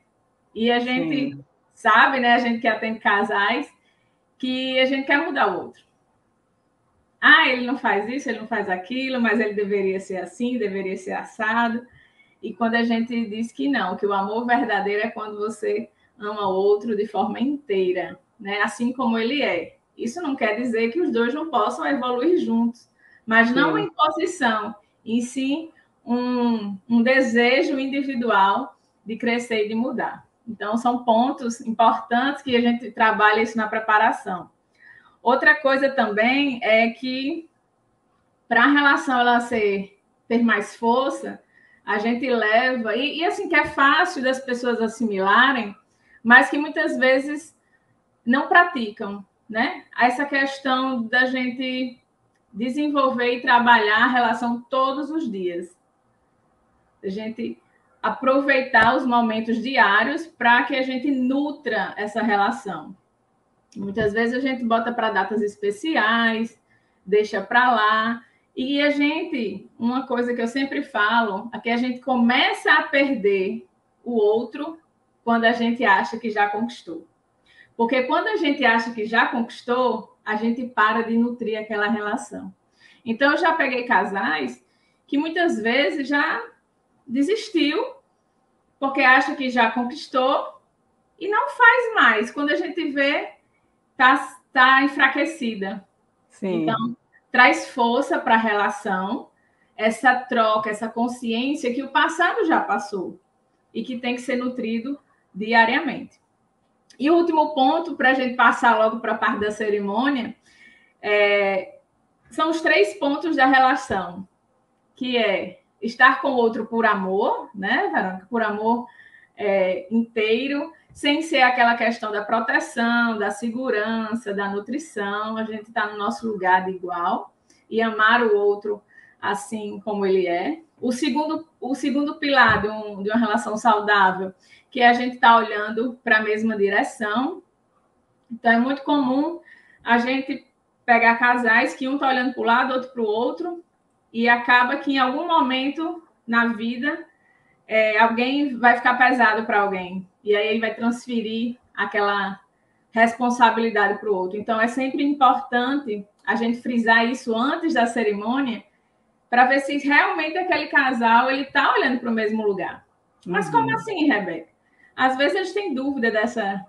E a gente sabe, né? A gente que atende casais, que a gente quer mudar o outro. Ah, ele não faz isso, ele não faz aquilo, mas ele deveria ser assim, deveria ser assado. E quando a gente diz que não, que o amor verdadeiro é quando você ama o outro de forma inteira, né? Assim como ele é. Isso não quer dizer que os dois não possam evoluir juntos, mas não uma imposição, e sim um desejo individual de crescer e de mudar. Então, são pontos importantes que a gente trabalha isso na preparação. Outra coisa também é que, para a relação ela ter mais força, a gente leva, e assim, que é fácil das pessoas assimilarem, mas que muitas vezes não praticam, né? Essa questão da gente desenvolver e trabalhar a relação todos os dias. A gente aproveitar os momentos diários para que a gente nutra essa relação. Muitas vezes a gente bota para datas especiais, deixa para lá, e a gente, uma coisa que eu sempre falo, é que a gente começa a perder o outro quando a gente acha que já conquistou. Porque quando a gente acha que já conquistou, a gente para de nutrir aquela relação. Então, eu já peguei casais que muitas vezes já desistiu, porque acha que já conquistou e não faz mais. Quando a gente vê, tá enfraquecida. Sim. Então, traz força para a relação, essa troca, essa consciência que o passado já passou e que tem que ser nutrido diariamente. E o último ponto, para a gente passar logo para a parte da cerimônia, são os 3 pontos da relação, que é estar com o outro por amor, né, Verônica? Por amor inteiro, sem ser aquela questão da proteção, da segurança, da nutrição. A gente está no nosso lugar de igual e amar o outro assim como ele é. O segundo pilar de uma relação saudável, que é a gente está olhando para a mesma direção. Então, é muito comum a gente pegar casais que um está olhando para o lado, outro para o outro, e acaba que em algum momento na vida alguém vai ficar pesado para alguém, e aí ele vai transferir aquela responsabilidade para o outro. Então, é sempre importante a gente frisar isso antes da cerimônia, para ver se realmente aquele casal ele está olhando para o mesmo lugar. Mas como assim, Rebeca? Às vezes eles têm dúvida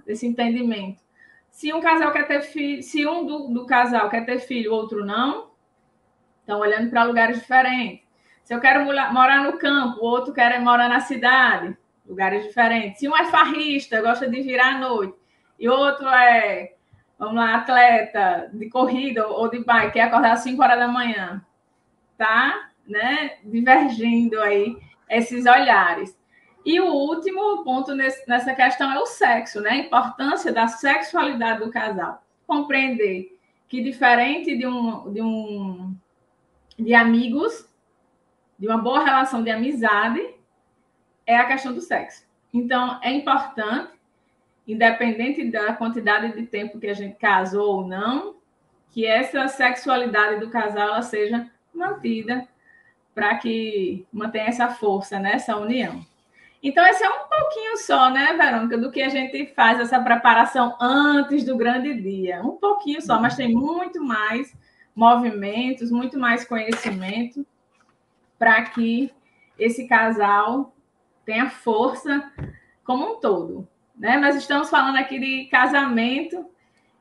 desse entendimento. Se um casal quer ter filho, se um do casal quer ter filho, o outro não, estão olhando para lugares diferentes. Se eu quero morar no campo, o outro quer morar na cidade, lugares diferentes. Se um é farrista, gosta de virar à noite, e outro é, vamos lá, atleta de corrida ou de bike, quer acordar às 5 horas da manhã, tá, né, divergindo aí esses olhares. E o último ponto nessa questão é o sexo, né? A importância da sexualidade do casal. Compreender que, diferente de amigos, de uma boa relação de amizade, é a questão do sexo. Então, é importante, independente da quantidade de tempo que a gente casou ou não, que essa sexualidade do casal ela seja mantida para que mantenha essa força, né? Essa união. Então, esse é um pouquinho só, né, Verônica, do que a gente faz essa preparação antes do grande dia. Um pouquinho só, mas tem muito mais movimentos, muito mais conhecimento para que esse casal tenha força como um todo, né? Nós estamos falando aqui de casamento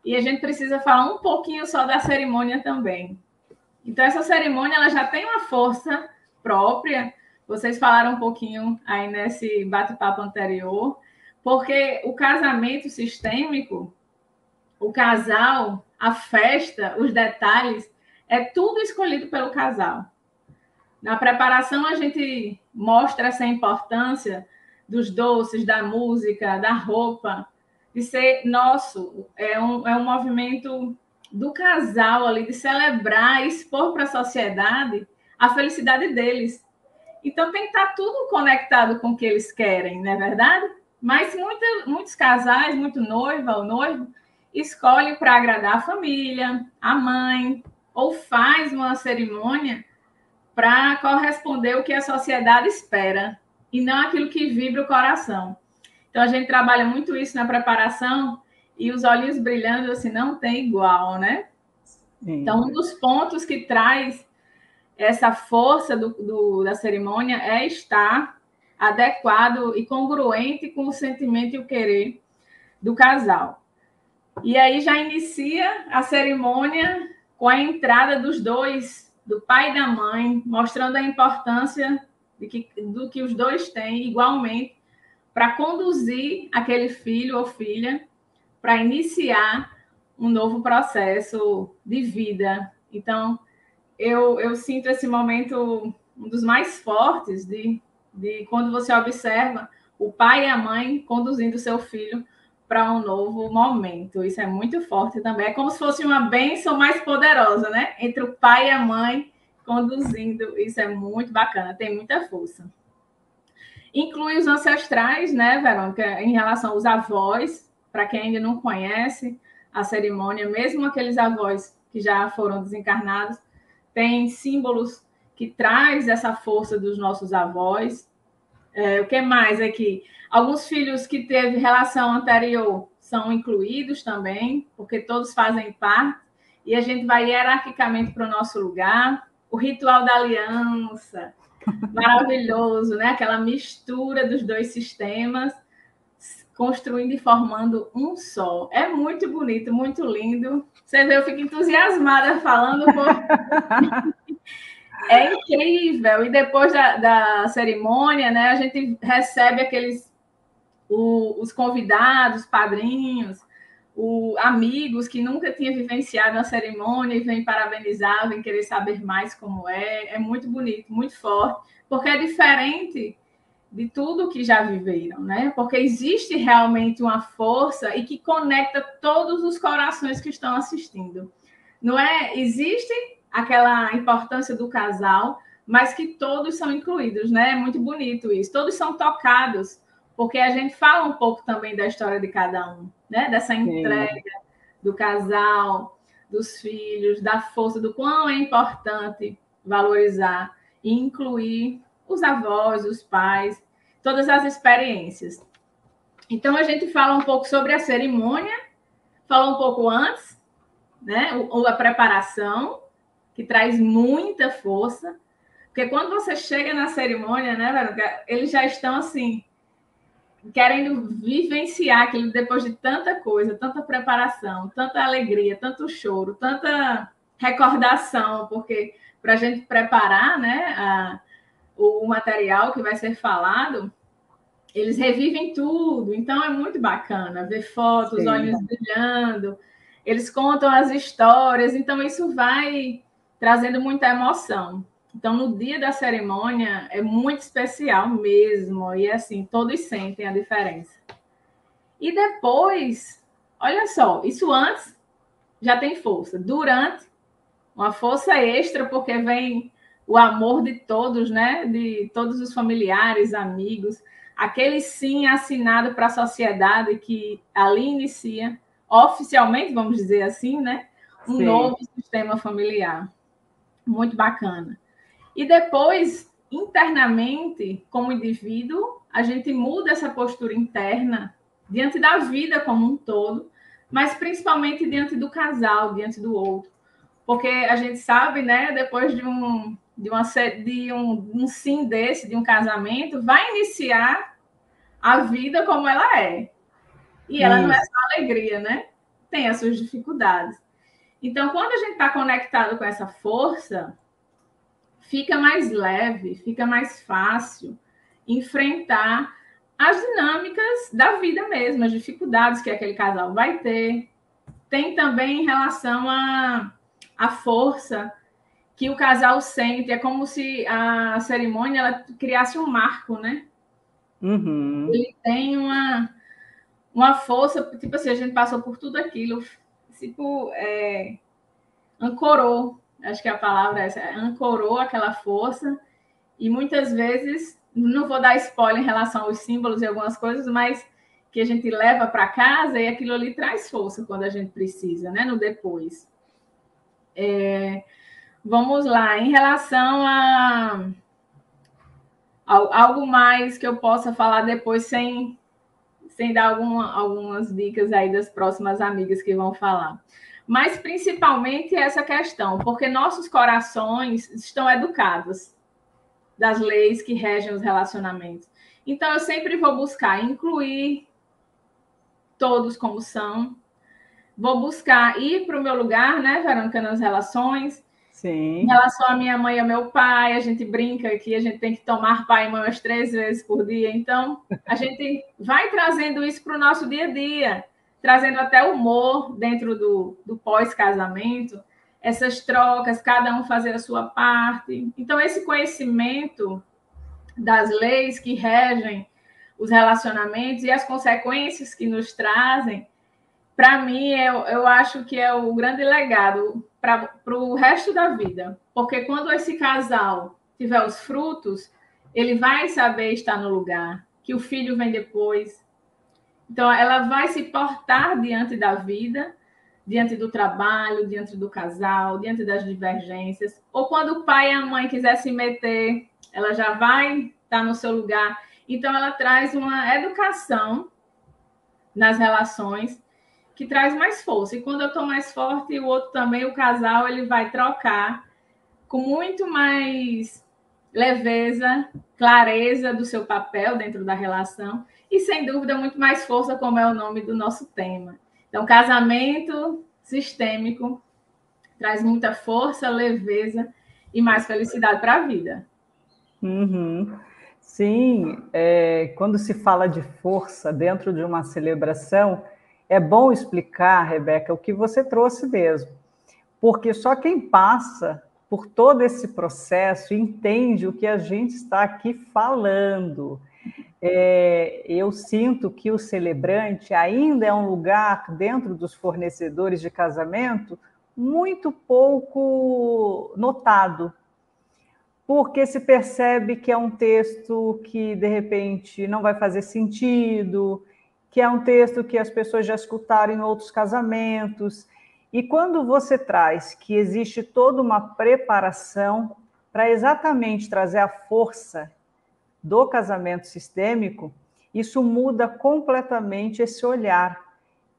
e a gente precisa falar um pouquinho só da cerimônia também. Então, essa cerimônia ela já tem uma força própria. Vocês falaram um pouquinho aí nesse bate-papo anterior, porque o casamento sistêmico, o casal, a festa, os detalhes, é tudo escolhido pelo casal. Na preparação, a gente mostra essa importância dos doces, da música, da roupa, de ser nosso. É um movimento do casal ali, de celebrar, expor para a sociedade a felicidade deles. Então, tem que estar tudo conectado com o que eles querem, não é verdade? Mas muitos casais, muito noiva ou noivo, escolhem para agradar a família, a mãe, ou faz uma cerimônia para corresponder ao que a sociedade espera, e não aquilo que vibra o coração. Então, a gente trabalha muito isso na preparação e os olhinhos brilhando, assim, não tem igual, né? Sim. Então, um dos pontos que traz essa força da cerimônia é estar adequado e congruente com o sentimento e o querer do casal. E aí já inicia a cerimônia com a entrada dos dois, do pai e da mãe, mostrando a importância do que os dois têm igualmente para conduzir aquele filho ou filha para iniciar um novo processo de vida. Então, eu sinto esse momento um dos mais fortes de quando você observa o pai e a mãe conduzindo o seu filho para um novo momento. Isso é muito forte também. É como se fosse uma bênção mais poderosa, né? Entre o pai e a mãe conduzindo. Isso é muito bacana, tem muita força. Inclui os ancestrais, né, Verônica, em relação aos avós, para quem ainda não conhece a cerimônia, mesmo aqueles avós que já foram desencarnados, tem símbolos que traz essa força dos nossos avós. O que mais aqui? Alguns filhos que teve relação anterior são incluídos também, porque todos fazem parte, e a gente vai hierarquicamente para o nosso lugar. O ritual da aliança, maravilhoso, né? Aquela mistura dos dois sistemas, construindo e formando um só. É muito bonito, muito lindo. Você vê, eu fico entusiasmada falando, é incrível. E depois da cerimônia, né, a gente recebe os convidados, padrinhos, amigos que nunca tinham vivenciado a cerimônia e vêm parabenizar, vêm querer saber mais como é. É muito bonito, muito forte, porque é diferente de tudo que já viveram, né? Porque existe realmente uma força e que conecta todos os corações que estão assistindo. Não é? Existe aquela importância do casal, mas que todos são incluídos, né? É muito bonito isso. Todos são tocados, porque a gente fala um pouco também da história de cada um, né? Dessa entrega do casal, dos filhos, da força, do quão é importante valorizar e incluir os avós, os pais, todas as experiências. Então, a gente fala um pouco sobre a cerimônia, fala um pouco antes, né? A preparação, que traz muita força, porque quando você chega na cerimônia, né, Verônica, eles já estão assim, querendo vivenciar aquilo depois de tanta coisa, tanta preparação, tanta alegria, tanto choro, tanta recordação, porque para a gente preparar, né, o material que vai ser falado, eles revivem tudo, então é muito bacana ver fotos, sim, olhos brilhando, eles contam as histórias, então isso vai trazendo muita emoção. Então, no dia da cerimônia, é muito especial mesmo, e assim, todos sentem a diferença. E depois, olha só, isso antes já tem força, durante, uma força extra, porque vem o amor de todos, né? De todos os familiares, amigos, aquele sim assinado para a sociedade que ali inicia, oficialmente, vamos dizer assim, né? Um novo sistema familiar. Muito bacana. E depois, internamente, como indivíduo, a gente muda essa postura interna diante da vida como um todo, mas principalmente diante do casal, diante do outro. Porque a gente sabe, né, depois de um sim desse, de um casamento, vai iniciar a vida como ela é. E ela não é só alegria, né? Tem as suas dificuldades. Então, quando a gente está conectado com essa força, fica mais leve, fica mais fácil enfrentar as dinâmicas da vida mesmo, as dificuldades que aquele casal vai ter. Tem também em relação à força que o casal sente. É como se a cerimônia ela criasse um marco, né? Uhum. Ele tem uma força, tipo assim, a gente passou por tudo aquilo, tipo, ancorou, acho que a palavra é essa, ancorou aquela força, e muitas vezes, não vou dar spoiler em relação aos símbolos e algumas coisas, mas que a gente leva para casa e aquilo ali traz força quando a gente precisa, né? No depois. Vamos lá, em relação a algo mais que eu possa falar depois sem sem dar algumas dicas aí das próximas amigas que vão falar. Mas principalmente essa questão, porque nossos corações estão educados das leis que regem os relacionamentos. Então, eu sempre vou buscar incluir todos como são, vou buscar ir para o meu lugar, né, Verônica, nas relações. Sim. Em relação à minha mãe e ao meu pai, a gente brinca que a gente tem que tomar pai e mãe umas 3 vezes por dia. Então, a gente vai trazendo isso para o nosso dia a dia, trazendo até humor dentro do pós-casamento, essas trocas, cada um fazer a sua parte. Então, esse conhecimento das leis que regem os relacionamentos e as consequências que nos trazem, para mim, eu acho que é o grande legado para o resto da vida. Porque quando esse casal tiver os frutos, ele vai saber estar no lugar, que o filho vem depois. Então, ela vai se portar diante da vida, diante do trabalho, diante do casal, diante das divergências. Ou quando o pai e a mãe quiser se meter, ela já vai estar no seu lugar. Então, ela traz uma educação nas relações que traz mais força. E quando eu estou mais forte e o outro também, o casal, ele vai trocar com muito mais leveza, clareza do seu papel dentro da relação e, sem dúvida, muito mais força, como é o nome do nosso tema. Então, casamento sistêmico traz muita força, leveza e mais felicidade para a vida. Uhum. Sim, quando se fala de força dentro de uma celebração, é bom explicar, Rebeca, o que você trouxe mesmo, porque só quem passa por todo esse processo entende o que a gente está aqui falando. Eu sinto que o celebrante ainda é um lugar, dentro dos fornecedores de casamento, muito pouco notado, porque se percebe que é um texto que, de repente, não vai fazer sentido, que é um texto que as pessoas já escutaram em outros casamentos. E quando você traz que existe toda uma preparação para exatamente trazer a força do casamento sistêmico, isso muda completamente esse olhar.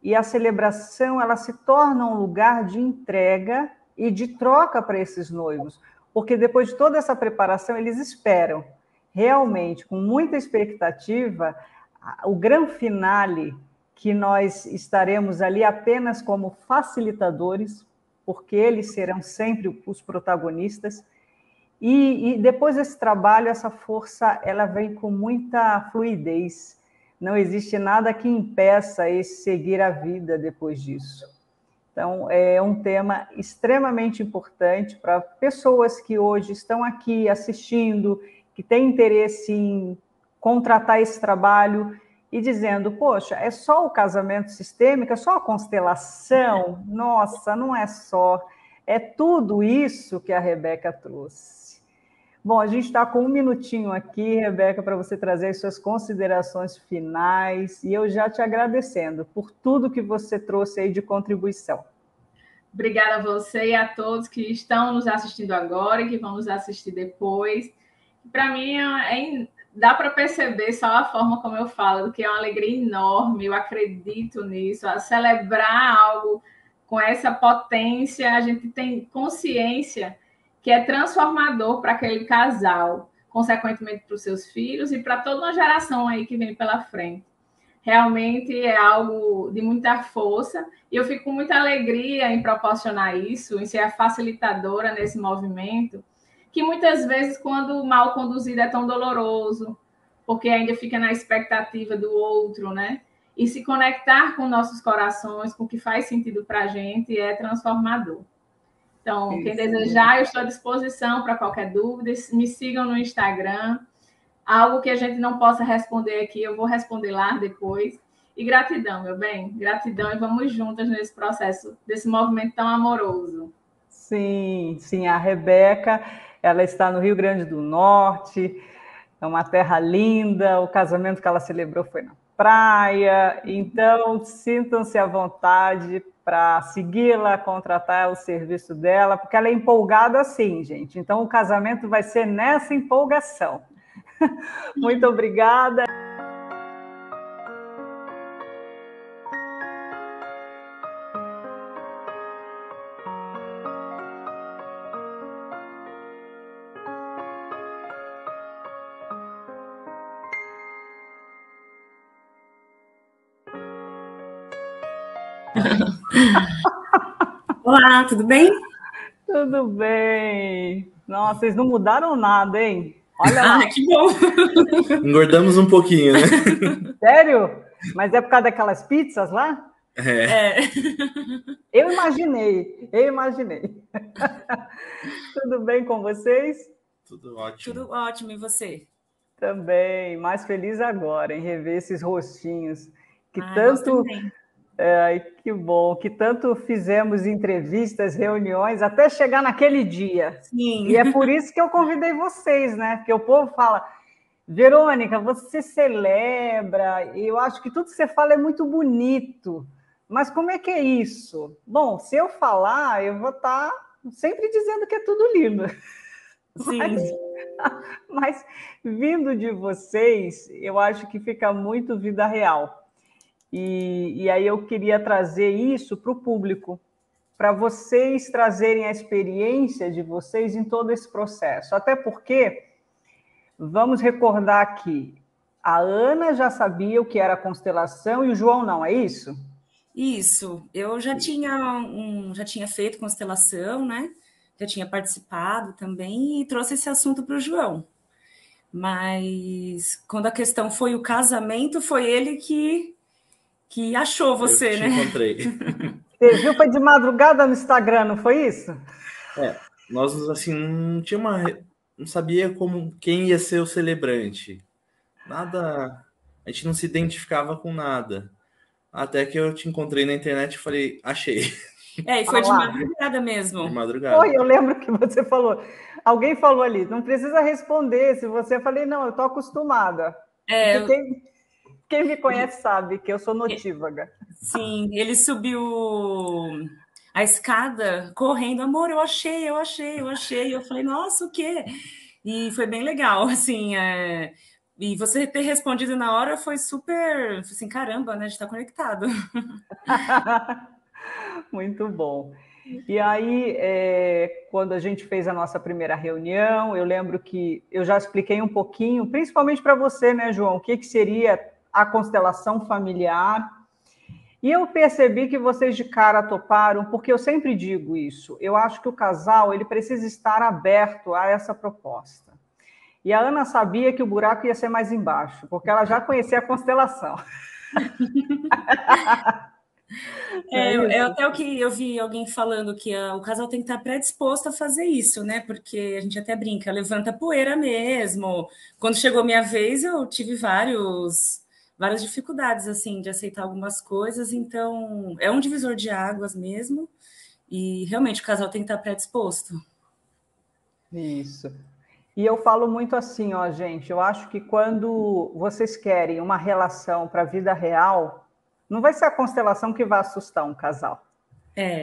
E a celebração, ela se torna um lugar de entrega e de troca para esses noivos, porque depois de toda essa preparação, eles esperam, realmente, com muita expectativa, o grande finale, que nós estaremos ali apenas como facilitadores, porque eles serão sempre os protagonistas, e depois desse trabalho, essa força, ela vem com muita fluidez, não existe nada que impeça esse seguir a vida depois disso. Então, é um tema extremamente importante para pessoas que hoje estão aqui assistindo, que têm interesse em contratar esse trabalho e dizendo, poxa, é só o casamento sistêmico, é só a constelação? Nossa, não é só. É tudo isso que a Rebeca trouxe. Bom, a gente está com 1 minutinho aqui, Rebeca, para você trazer as suas considerações finais, e eu já te agradecendo por tudo que você trouxe aí de contribuição. Obrigada a você e a todos que estão nos assistindo agora e que vão nos assistir depois. Para mim, dá para perceber só a forma como eu falo, que é uma alegria enorme, eu acredito nisso, a celebrar algo com essa potência, a gente tem consciência que é transformador para aquele casal, consequentemente para os seus filhos e para toda uma geração aí que vem pela frente. Realmente é algo de muita força e eu fico com muita alegria em proporcionar isso, em ser a facilitadora nesse movimento, que muitas vezes, quando mal conduzido, é tão doloroso, porque ainda fica na expectativa do outro, né? E se conectar com nossos corações, com o que faz sentido para a gente, é transformador. Então, quem desejar, eu estou à disposição para qualquer dúvida. Me sigam no Instagram. Algo que a gente não possa responder aqui, eu vou responder lá depois. E gratidão, meu bem. Gratidão e vamos juntas nesse processo, desse movimento tão amoroso. Sim, sim. A Rebeca, ela está no Rio Grande do Norte, é uma terra linda. O casamento que ela celebrou foi na praia. Então, sintam-se à vontade para segui-la, contratar o serviço dela, porque ela é empolgada assim, gente. Então, o casamento vai ser nessa empolgação. Muito obrigada. Olá, tudo bem? Tudo bem. Nossa, vocês não mudaram nada, hein? Olha lá. Ah, que bom. Engordamos um pouquinho, né? Sério? Mas é por causa daquelas pizzas lá? É. Eu imaginei. Tudo bem com vocês? Tudo ótimo. Tudo ótimo, e você? Também, mais feliz agora em rever esses rostinhos que Nós tanto, também. que bom, que tanto fizemos entrevistas, reuniões, até chegar naquele dia. Sim. E é por isso que eu convidei vocês, né? Porque o povo fala, Verônica, você celebra, e eu acho que tudo que você fala é muito bonito, mas como é que é isso? Bom, se eu falar, eu vou estar sempre dizendo que é tudo lindo. Sim. Mas vindo de vocês, eu acho que fica muito vida real. E aí eu queria trazer isso para o público, para vocês trazerem a experiência de vocês em todo esse processo. Até porque, vamos recordar aqui, a Ana já sabia o que era constelação e o João não, é isso? Isso. Eu já tinha feito constelação, né? Já tinha participado também e trouxe esse assunto para o João. Mas quando a questão foi o casamento, foi ele que achou você, Eu te né? encontrei. Você viu, foi de madrugada no Instagram, não foi isso? Nós, assim, não sabia quem ia ser o celebrante. Nada, a gente não se identificava com nada. Até que eu te encontrei na internet e falei, achei. E foi de lá. madrugada mesmo. De madrugada. Foi, eu lembro que você falou. Alguém falou ali, não precisa responder. Se você, eu falei, não, eu estou acostumada. Quem me conhece sabe que eu sou notívaga. Sim, ele subiu a escada correndo, amor, eu achei. Eu falei, nossa, o quê? E foi bem legal, assim, e você ter respondido na hora foi super, assim, caramba, né, a gente tá conectado. Muito bom. E aí, quando a gente fez a nossa primeira reunião, eu lembro que eu já expliquei um pouquinho, principalmente para você, né, João, o que seria a constelação familiar. E eu percebi que vocês de cara toparam, porque eu sempre digo isso. Eu acho que o casal ele precisa estar aberto a essa proposta. E a Ana sabia que o buraco ia ser mais embaixo, porque ela já conhecia a constelação. Até o que eu vi alguém falando que o casal tem que estar predisposto a fazer isso, né? Porque a gente até brinca, levanta poeira mesmo. Quando chegou minha vez, eu tive várias dificuldades assim de aceitar algumas coisas, então é um divisor de águas mesmo. E realmente o casal tem que estar predisposto. Isso. E eu falo muito assim, ó, gente, eu acho que quando vocês querem uma relação para a vida real, não vai ser a constelação que vai assustar um casal.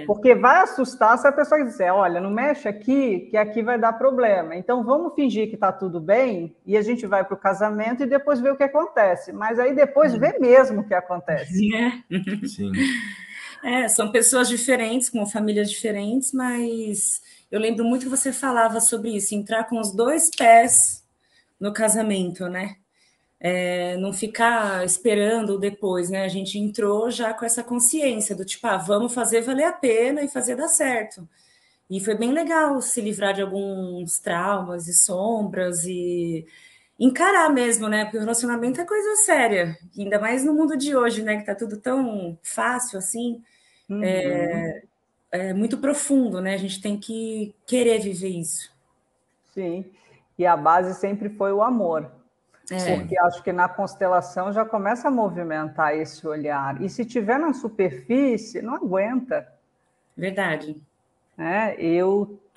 Porque vai assustar se a pessoa disser, olha, não mexe aqui, que aqui vai dar problema. Então, vamos fingir que está tudo bem e a gente vai para o casamento e depois vê o que acontece. Mas aí depois vê mesmo o que acontece. Sim. São pessoas diferentes, com famílias diferentes, mas eu lembro muito que você falava sobre isso, entrar com os 2 pés no casamento, né? Não ficar esperando depois, né? A gente entrou já com essa consciência do tipo, vamos fazer valer a pena e fazer dar certo. E foi bem legal se livrar de alguns traumas e sombras e encarar mesmo, né? Porque o relacionamento é coisa séria, ainda mais no mundo de hoje, né? Que tá tudo tão fácil assim, é muito profundo, né? A gente tem que querer viver isso. Sim, e a base sempre foi o amor. Porque acho que na constelação já começa a movimentar esse olhar. E se tiver na superfície, não aguenta. Verdade.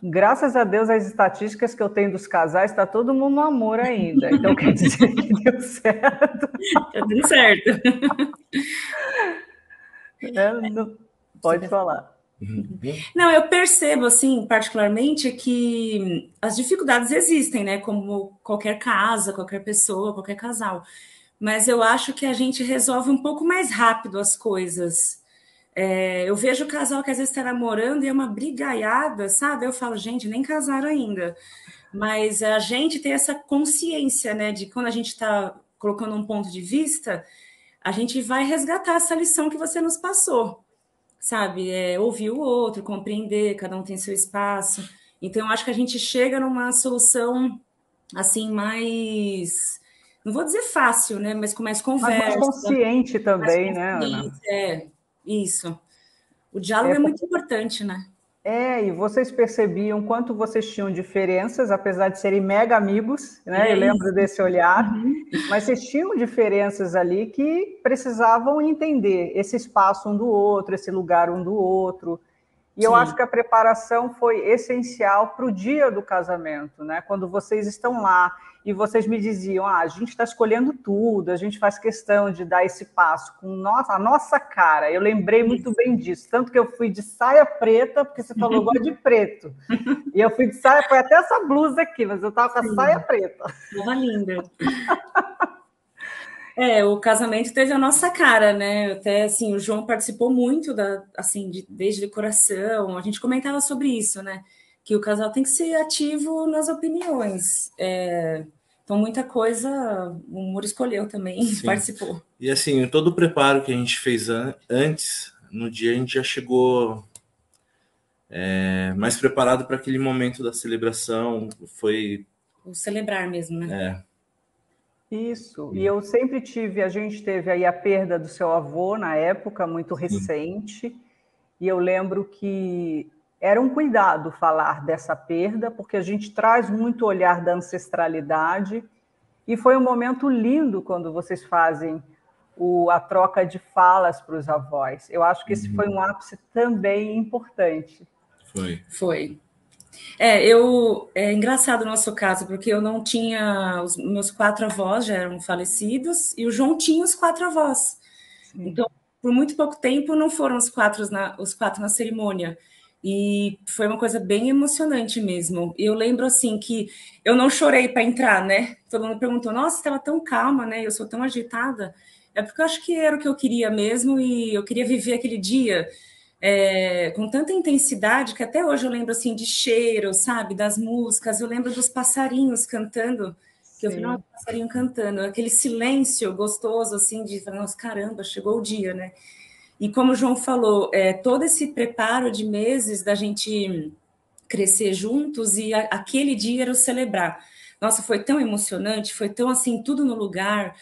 Graças a Deus, as estatísticas que eu tenho dos casais, está todo mundo no amor ainda. Então, quer dizer que deu certo. Tá dando certo. Pode falar. Não, eu percebo, assim, particularmente, que as dificuldades existem, né? Como qualquer casa, qualquer pessoa, qualquer casal. Mas eu acho que a gente resolve um pouco mais rápido as coisas. Eu vejo o casal que às vezes está namorando e é uma brigaiada, sabe? Eu falo, gente, nem casaram ainda. Mas a gente tem essa consciência, né? De quando a gente está colocando um ponto de vista, a gente vai resgatar essa lição que você nos passou. sabe? Ouvir o outro, compreender, cada um tem seu espaço. Então, eu acho que a gente chega numa solução, assim, mais... Não vou dizer fácil, né? Mas com mais Mas mais conversa. consciente Mais também, né, Ana? consciência, isso. O diálogo é muito importante, né? E vocês percebiam quanto vocês tinham diferenças, apesar de serem mega amigos, né? Eu lembro desse olhar, mas vocês tinham diferenças ali que precisavam entender esse espaço um do outro, esse lugar um do outro. E eu acho que a preparação foi essencial para o dia do casamento, né? Quando vocês estão lá e vocês me diziam, a gente está escolhendo tudo, a gente faz questão de dar esse passo com a nossa cara. Eu lembrei muito bem disso, tanto que eu fui de saia preta, porque você falou, eu gosto de preto. E eu fui de saia, foi até essa blusa aqui, mas eu estava com a saia preta. Tava linda. O casamento teve a nossa cara, né? Até assim, o João participou muito desde decoração. A gente comentava sobre isso, né? Que o casal tem que ser ativo nas opiniões. Então, muita coisa o Muro escolheu também, participou. E assim, todo o preparo que a gente fez antes, no dia a gente já chegou mais preparado para aquele momento da celebração. Foi o celebrar mesmo, né? Isso, e eu sempre a gente teve aí a perda do seu avô na época, muito recente, e eu lembro que era um cuidado falar dessa perda, porque a gente traz muito o olhar da ancestralidade, e foi um momento lindo quando vocês fazem a troca de falas para os avós. Eu acho que esse foi um ápice também importante. Foi. É engraçado o nosso caso, porque eu não tinha... Os meus 4 avós já eram falecidos, e o João tinha os 4 avós. Sim. Então, por muito pouco tempo, não foram os quatro na cerimônia. E foi uma coisa bem emocionante mesmo. Eu lembro, assim, que eu não chorei para entrar, né? Todo mundo perguntou, nossa, você estava tão calma, né? Eu sou tão agitada. É porque eu acho que era o que eu queria mesmo, e eu queria viver aquele dia com tanta intensidade que até hoje eu lembro assim de cheiro, sabe, das músicas, eu lembro dos passarinhos cantando, que eu vi um passarinho cantando, aquele silêncio gostoso assim de falar, nossa, caramba, chegou o dia, né? E como o João falou, todo esse preparo de meses da gente crescer juntos e aquele dia era o celebrar. Nossa, foi tão emocionante, foi tão assim, tudo no lugar.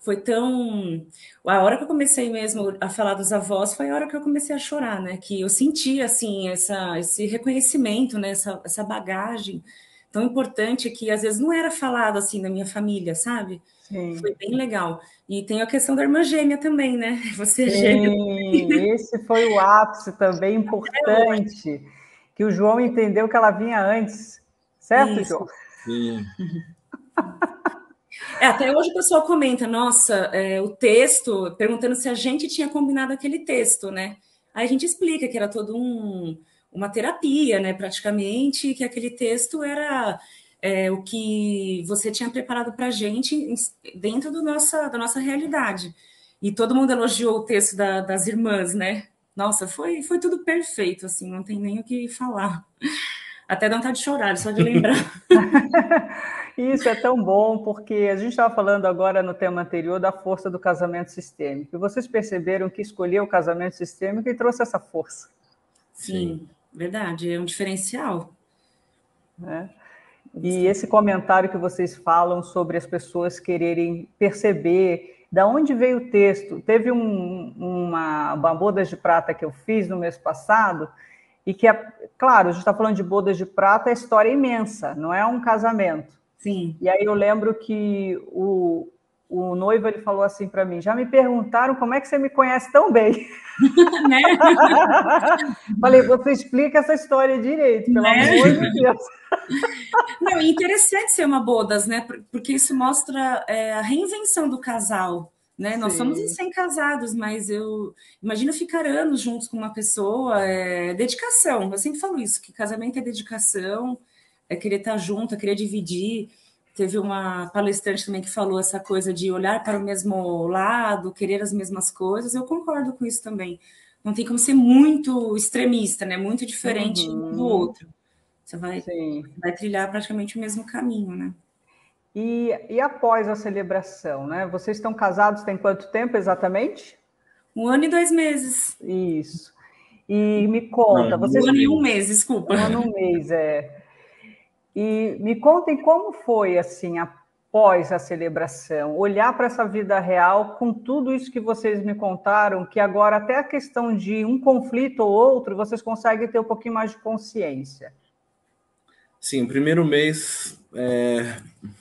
Foi tão... A hora que eu comecei mesmo a falar dos avós foi a hora que eu comecei a chorar, né? Que eu senti, assim, esse reconhecimento, né? Essa bagagem tão importante que, às vezes, não era falado, assim, da minha família, sabe? Sim. Foi bem legal. E tem a questão da irmã gêmea também, né? Você gêmea. Sim, esse foi o ápice também importante, que o João entendeu que ela vinha antes. Certo, isso. João? Sim. Até hoje o pessoal comenta, nossa, o texto, perguntando se a gente tinha combinado aquele texto, né? Aí a gente explica que era todo uma terapia, né, praticamente, que aquele texto era o que você tinha preparado para a gente dentro da nossa realidade. E todo mundo elogiou o texto das irmãs, né? Nossa, foi tudo perfeito, assim, não tem nem o que falar. Até dá vontade de chorar, só de lembrar. Isso é tão bom, porque a gente estava falando agora no tema anterior da força do casamento sistêmico. E vocês perceberam que escolher o casamento sistêmico e trouxe essa força. Sim, verdade, é um diferencial. E esse comentário que vocês falam sobre as pessoas quererem perceber da onde veio o texto. Teve uma bodas de prata que eu fiz no mês passado, e que, claro, a gente está falando de bodas de prata, a história é imensa, não é um casamento. Sim. E aí eu lembro que o noivo ele falou assim para mim, já me perguntaram como é que você me conhece tão bem. Né? Falei, você explica essa história direito, pelo amor de Deus. Não, é interessante ser uma bodas, né? Porque isso mostra a reinvenção do casal. Né? Nós somos recém-casados, mas eu imagino ficar anos juntos com uma pessoa, dedicação. Eu sempre falo isso, que casamento é dedicação, é querer estar junto, é querer dividir. Teve uma palestrante também que falou essa coisa de olhar para o mesmo lado, querer as mesmas coisas. Eu concordo com isso também. Não tem como ser muito extremista, né? Muito diferente um do outro. Você vai trilhar praticamente o mesmo caminho, né? E após a celebração, né? Vocês estão casados tem quanto tempo exatamente? 1 ano e 2 meses. Isso. E me conta, vocês... 1 ano e 1 mês, desculpa. 1 ano e 1 mês, E me contem como foi, assim, após a celebração, olhar para essa vida real com tudo isso que vocês me contaram, que agora até a questão de um conflito ou outro, vocês conseguem ter um pouquinho mais de consciência. Sim, o primeiro mês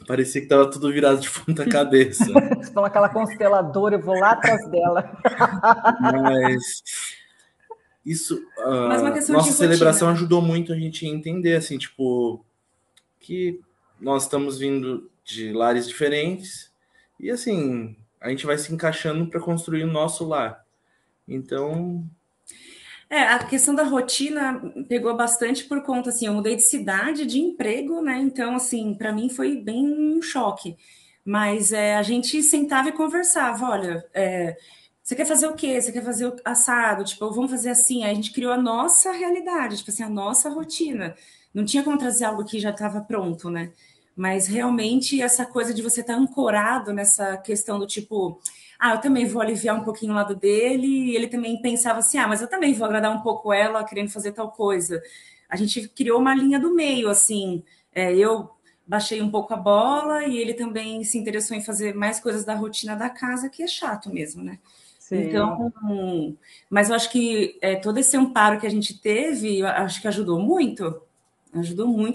parecia que estava tudo virado de ponta cabeça. Estão aquela consteladora, eu vou lá atrás dela. Mas isso, Mas uma questão nossa de celebração rotina. ajudou muito a gente a entender, assim, tipo, que nós estamos vindo de lares diferentes e, assim, a gente vai se encaixando para construir o nosso lar. Então... A questão da rotina pegou bastante por conta, assim, eu mudei de cidade, de emprego, né? Então, assim, para mim foi bem um choque. Mas a gente sentava e conversava, olha, você quer fazer o quê? Você quer fazer o assado? Tipo, vamos fazer assim. Aí a gente criou a nossa realidade, tipo assim, a nossa rotina. Não tinha como trazer algo que já estava pronto, né? Mas realmente essa coisa de você estar ancorado nessa questão do tipo, eu também vou aliviar um pouquinho o lado dele, e ele também pensava assim, mas eu também vou agradar um pouco ela querendo fazer tal coisa. A gente criou uma linha do meio, assim, eu baixei um pouco a bola e ele também se interessou em fazer mais coisas da rotina da casa, que é chato mesmo, né? Sim. Então, mas eu acho que todo esse amparo que a gente teve, eu acho que ajudou muito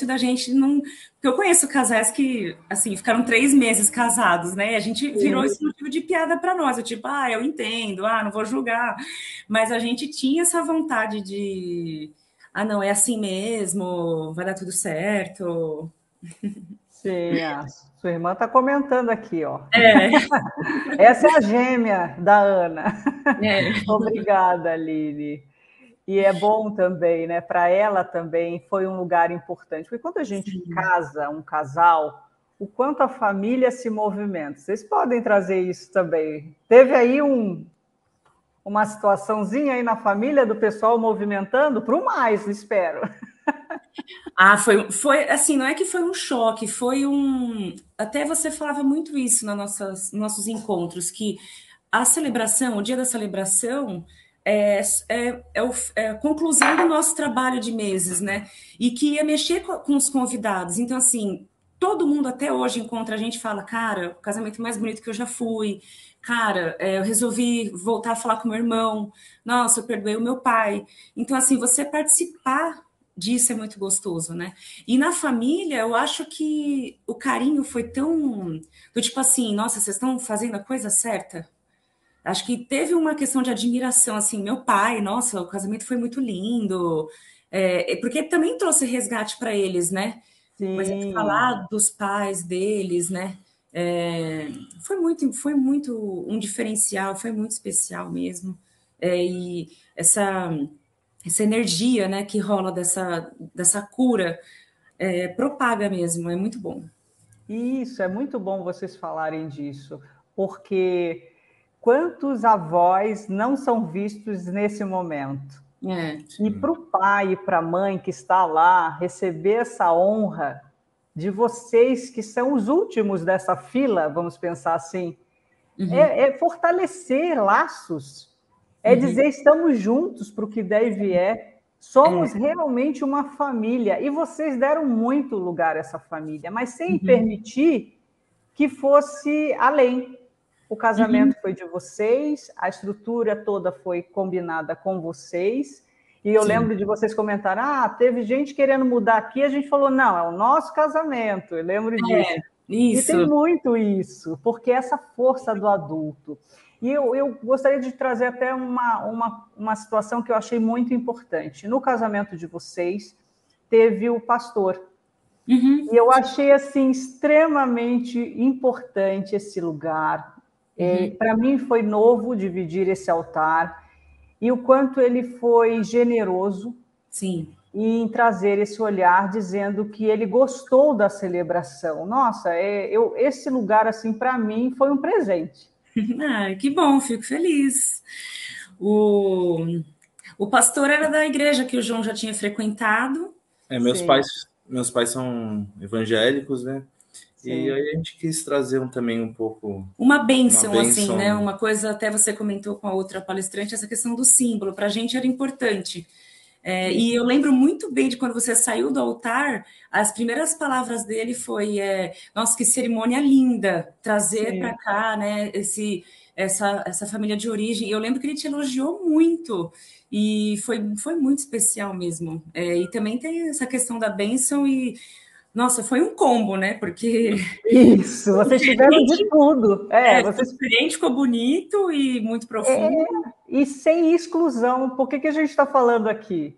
da gente não... Porque eu conheço casais que, assim, ficaram 3 meses casados, né? E a gente virou esse motivo de piada para nós. Eu tipo, eu entendo, não vou julgar. Mas a gente tinha essa vontade de... não, é assim mesmo, vai dar tudo certo. Sim, sua irmã está comentando aqui, ó. Essa é a gêmea da Ana. Obrigada, Aline. E é bom também, né? Para ela também foi um lugar importante. Porque quando a gente casa, um casal, o quanto a família se movimenta. Vocês podem trazer isso também. Teve aí uma situaçãozinha aí na família do pessoal movimentando para o mais, espero. Foi assim, não é que foi um choque, foi um... Até você falava muito isso nos nossos encontros, que a celebração, o dia da celebração... É a conclusão do nosso trabalho de meses, né? E que ia mexer com os convidados. Então, assim, todo mundo até hoje encontra a gente e fala, cara, o casamento mais bonito que eu já fui. Cara, eu resolvi voltar a falar com meu irmão. Nossa, eu perdoei o meu pai. Então, assim, você participar disso é muito gostoso, né? E na família, eu acho que o carinho foi tão... do tipo assim, nossa, vocês estão fazendo a coisa certa? Acho que teve uma questão de admiração, assim, meu pai, nossa, o casamento foi muito lindo, porque também trouxe resgate para eles, né? Sim. Mas falar dos pais deles, né? Foi muito um diferencial, foi muito especial mesmo. E essa energia, né, que rola dessa cura propaga mesmo, é muito bom. Isso, é muito bom vocês falarem disso, porque quantos avós não são vistos nesse momento? E para o pai e para a mãe que está lá, receber essa honra de vocês que são os últimos dessa fila, vamos pensar assim, é fortalecer laços, dizer estamos juntos para o que der e vier, somos realmente uma família, e vocês deram muito lugar a essa família, mas sem permitir que fosse além. O casamento foi de vocês, a estrutura toda foi combinada com vocês, e eu lembro de vocês comentarem, teve gente querendo mudar aqui, a gente falou, não, é o nosso casamento, eu lembro disso. Isso. E tem muito isso, porque essa força do adulto. E eu gostaria de trazer até uma situação que eu achei muito importante. No casamento de vocês, teve o pastor. E eu achei assim extremamente importante esse lugar. Para mim foi novo dividir esse altar, e o quanto ele foi generoso em trazer esse olhar, dizendo que ele gostou da celebração. Nossa, esse lugar assim para mim foi um presente. Que bom, fico feliz. O pastor era da igreja que o João já tinha frequentado. Meus pais são evangélicos, né? E aí a gente quis trazer também um pouco... Uma bênção, assim, né? Uma coisa, até você comentou com a outra palestrante, essa questão do símbolo. Para a gente era importante. E eu lembro muito bem de quando você saiu do altar, as primeiras palavras dele foi nossa, que cerimônia linda, trazer para cá, né, essa família de origem. E eu lembro que ele te elogiou muito, e foi muito especial mesmo. E também tem essa questão da bênção e... Nossa, foi um combo, né? Porque... Isso, vocês tiveram de tudo. Vocês... ficou bonito e muito profundo. E sem exclusão. Por que a gente está falando aqui?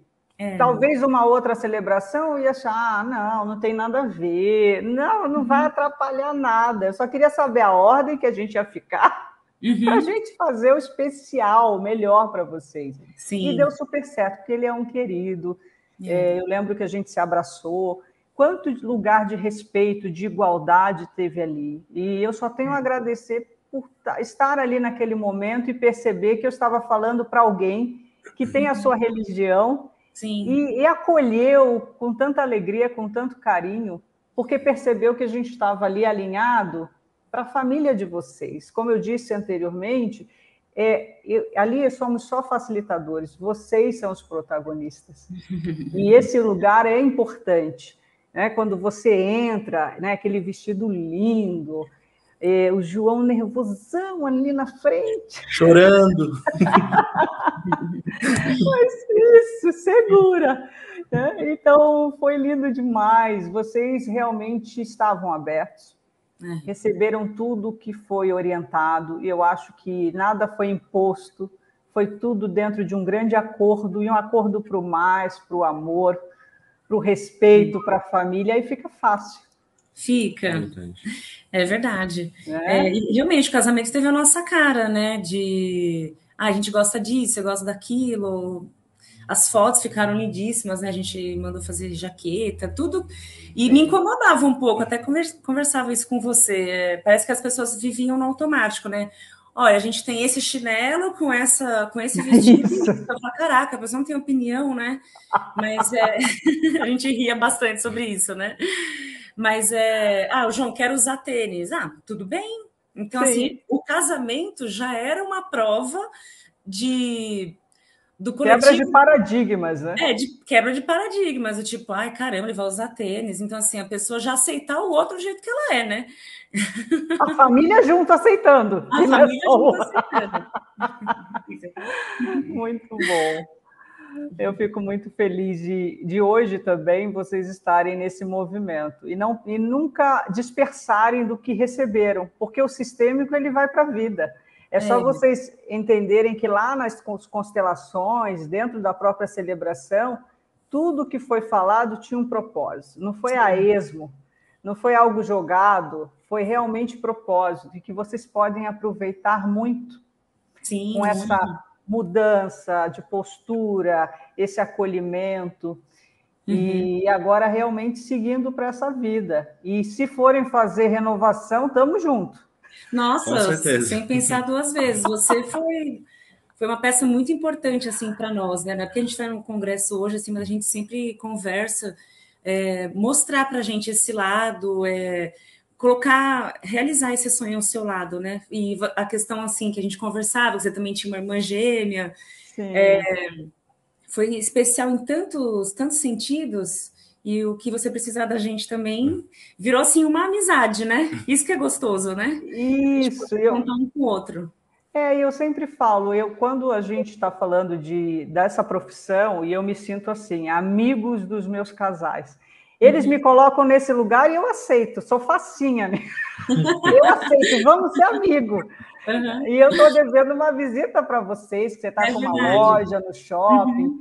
Talvez uma outra celebração ia achar, não tem nada a ver, não vai atrapalhar nada. Eu só queria saber a ordem que a gente ia ficar para a gente fazer o especial, o melhor para vocês. Sim. E deu super certo, porque ele é um querido. Eu lembro que a gente se abraçou. Quanto lugar de respeito, de igualdade teve ali. E eu só tenho a agradecer por estar ali naquele momento e perceber que eu estava falando para alguém que tem a sua religião. Sim. E acolheu com tanta alegria, com tanto carinho, porque percebeu que a gente estava ali alinhado para a família de vocês. Como eu disse anteriormente, ali somos só facilitadores, vocês são os protagonistas. E esse lugar é importante. Né? Quando você entra, né, aquele vestido lindo, o João nervosão ali na frente. Chorando. Mas isso, segura. Né? Então, foi lindo demais. Vocês realmente estavam abertos, receberam tudo que foi orientado, e eu acho que nada foi imposto, foi tudo dentro de um grande acordo, e um acordo para o mais, para o amor, para o respeito, para a família, aí fica fácil. Fica. É verdade. E realmente, o casamento teve a nossa cara, né? A gente gosta disso, eu gosto daquilo. As fotos ficaram lindíssimas, né? A gente mandou fazer jaqueta, tudo. E me incomodava um pouco, até conversava isso com você. Parece que as pessoas viviam no automático, né? Olha, a gente tem esse chinelo com esse vestido. Eu falo, caraca, a pessoa não tem opinião, né? Mas a gente ria bastante sobre isso, né? Mas o João, quero usar tênis. Tudo bem. Então, assim, o casamento já era uma prova do coletivo. Quebra de paradigmas, né? De quebra de paradigmas. Do tipo, ai, caramba, ele vai usar tênis. Então, assim, a pessoa já aceitar o outro do jeito que ela é, né? A família junto aceitando. A família junto aceitando. Muito bom. Eu fico muito feliz de hoje também vocês estarem nesse movimento e nunca dispersarem do que receberam, porque o sistêmico ele vai para a vida. É só vocês entenderem que lá nas constelações, dentro da própria celebração, tudo que foi falado tinha um propósito. Não foi a esmo, não foi algo jogado, foi realmente propósito, e que vocês podem aproveitar muito com essa mudança de postura, esse acolhimento, e agora realmente seguindo para essa vida. E se forem fazer renovação, estamos juntos. Nossa, sem pensar duas vezes. Você foi uma peça muito importante assim para nós, né? Porque a gente está no congresso hoje, assim, mas a gente sempre conversa, mostrar para a gente esse lado, realizar esse sonho ao seu lado, né? E a questão, assim, que a gente conversava, você também tinha uma irmã gêmea, foi especial em tantos sentidos, e o que você precisar da gente também virou, assim, uma amizade, né? Isso que é gostoso, né? Isso. Contar um com o outro. Eu sempre falo, quando a gente está falando dessa profissão, e eu me sinto assim, amigos dos meus casais, eles me colocam nesse lugar e eu aceito, sou facinha, né? Eu aceito, vamos ser amigos. E eu estou devendo uma visita para vocês, que você está com uma loja no shopping.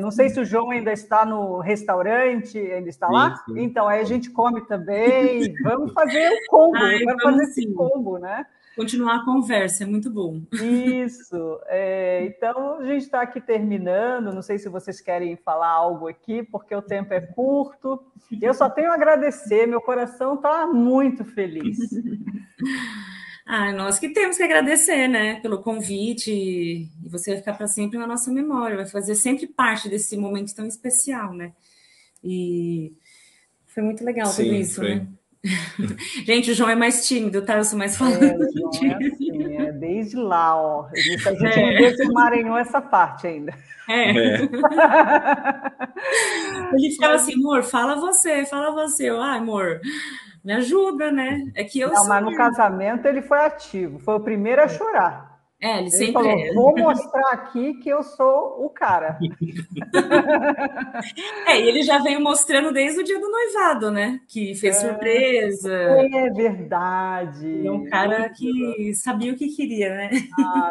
Não sei se o João ainda está no restaurante, ainda está lá? Sim. Então, aí a gente come também. Vamos fazer o combo, eu quero fazer esse combo, né? Continuar a conversa, é muito bom. Isso. Então, a gente está aqui terminando. Não sei se vocês querem falar algo aqui, porque o tempo é curto. Eu só tenho a agradecer, meu coração está muito feliz. Nós que temos que agradecer, né, pelo convite, e você vai ficar para sempre na nossa memória, vai fazer sempre parte desse momento tão especial, né? E foi muito legal tudo isso, né? Gente, o João é mais tímido, tá? Eu sou mais João falante. é assim, desde lá, ó. Isso a gente não desemaranhou essa parte ainda. Ele ficava assim, amor, fala você. Eu, amor, me ajuda, né? É que eu Não, sou. mas no casamento ele foi ativo, foi o primeiro a chorar. Ele Ele sempre falou, vou mostrar aqui que eu sou o cara. E ele já veio mostrando desde o dia do noivado, né? Que fez surpresa. É verdade. Ele é um cara que sabia o que queria, né? Tá.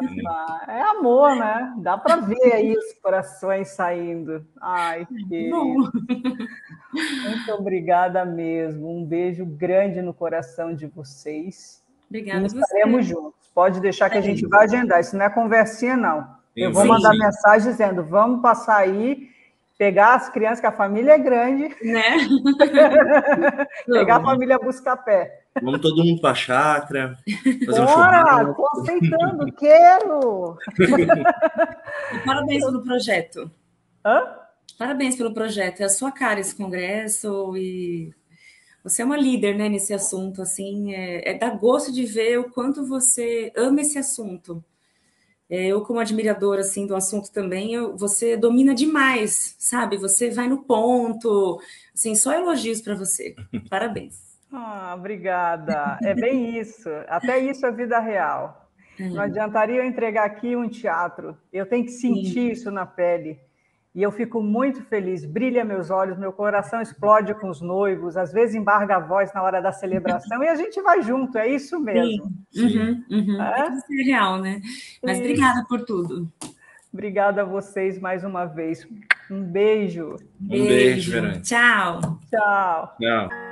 É amor, né? Dá para ver aí os corações saindo. Ai, que Bom. muito obrigada mesmo. Um beijo grande no coração de vocês. Obrigada E a você. estaremos juntos. Pode deixar que a gente vai agendar. Isso não é conversinha, não. Eu vou mandar mensagem dizendo, vamos passar aí, pegar as crianças, que a família é grande, né? Pegar a família Buscapé. Vamos todo mundo para a chácara. Bora! Estou aceitando, quero! E parabéns pelo projeto. Hã? Parabéns pelo projeto. É a sua cara esse congresso e você é uma líder, né, nesse assunto. Assim, dá gosto de ver o quanto você ama esse assunto. Eu, como admiradora assim, do assunto também, você domina demais, sabe? Você vai no ponto. Assim, só elogios para você. Parabéns. Obrigada. É bem isso. Até isso é vida real. Não adiantaria eu entregar aqui um teatro. Eu tenho que sentir isso na pele. E eu fico muito feliz. Brilha meus olhos, meu coração explode com os noivos. Às vezes embarga a voz na hora da celebração e a gente vai junto. É isso mesmo. Sim. É que você é real, né? Mas obrigada por tudo. Obrigada a vocês mais uma vez. Um beijo. Um beijo, Verônica. Tchau. Tchau. Tchau.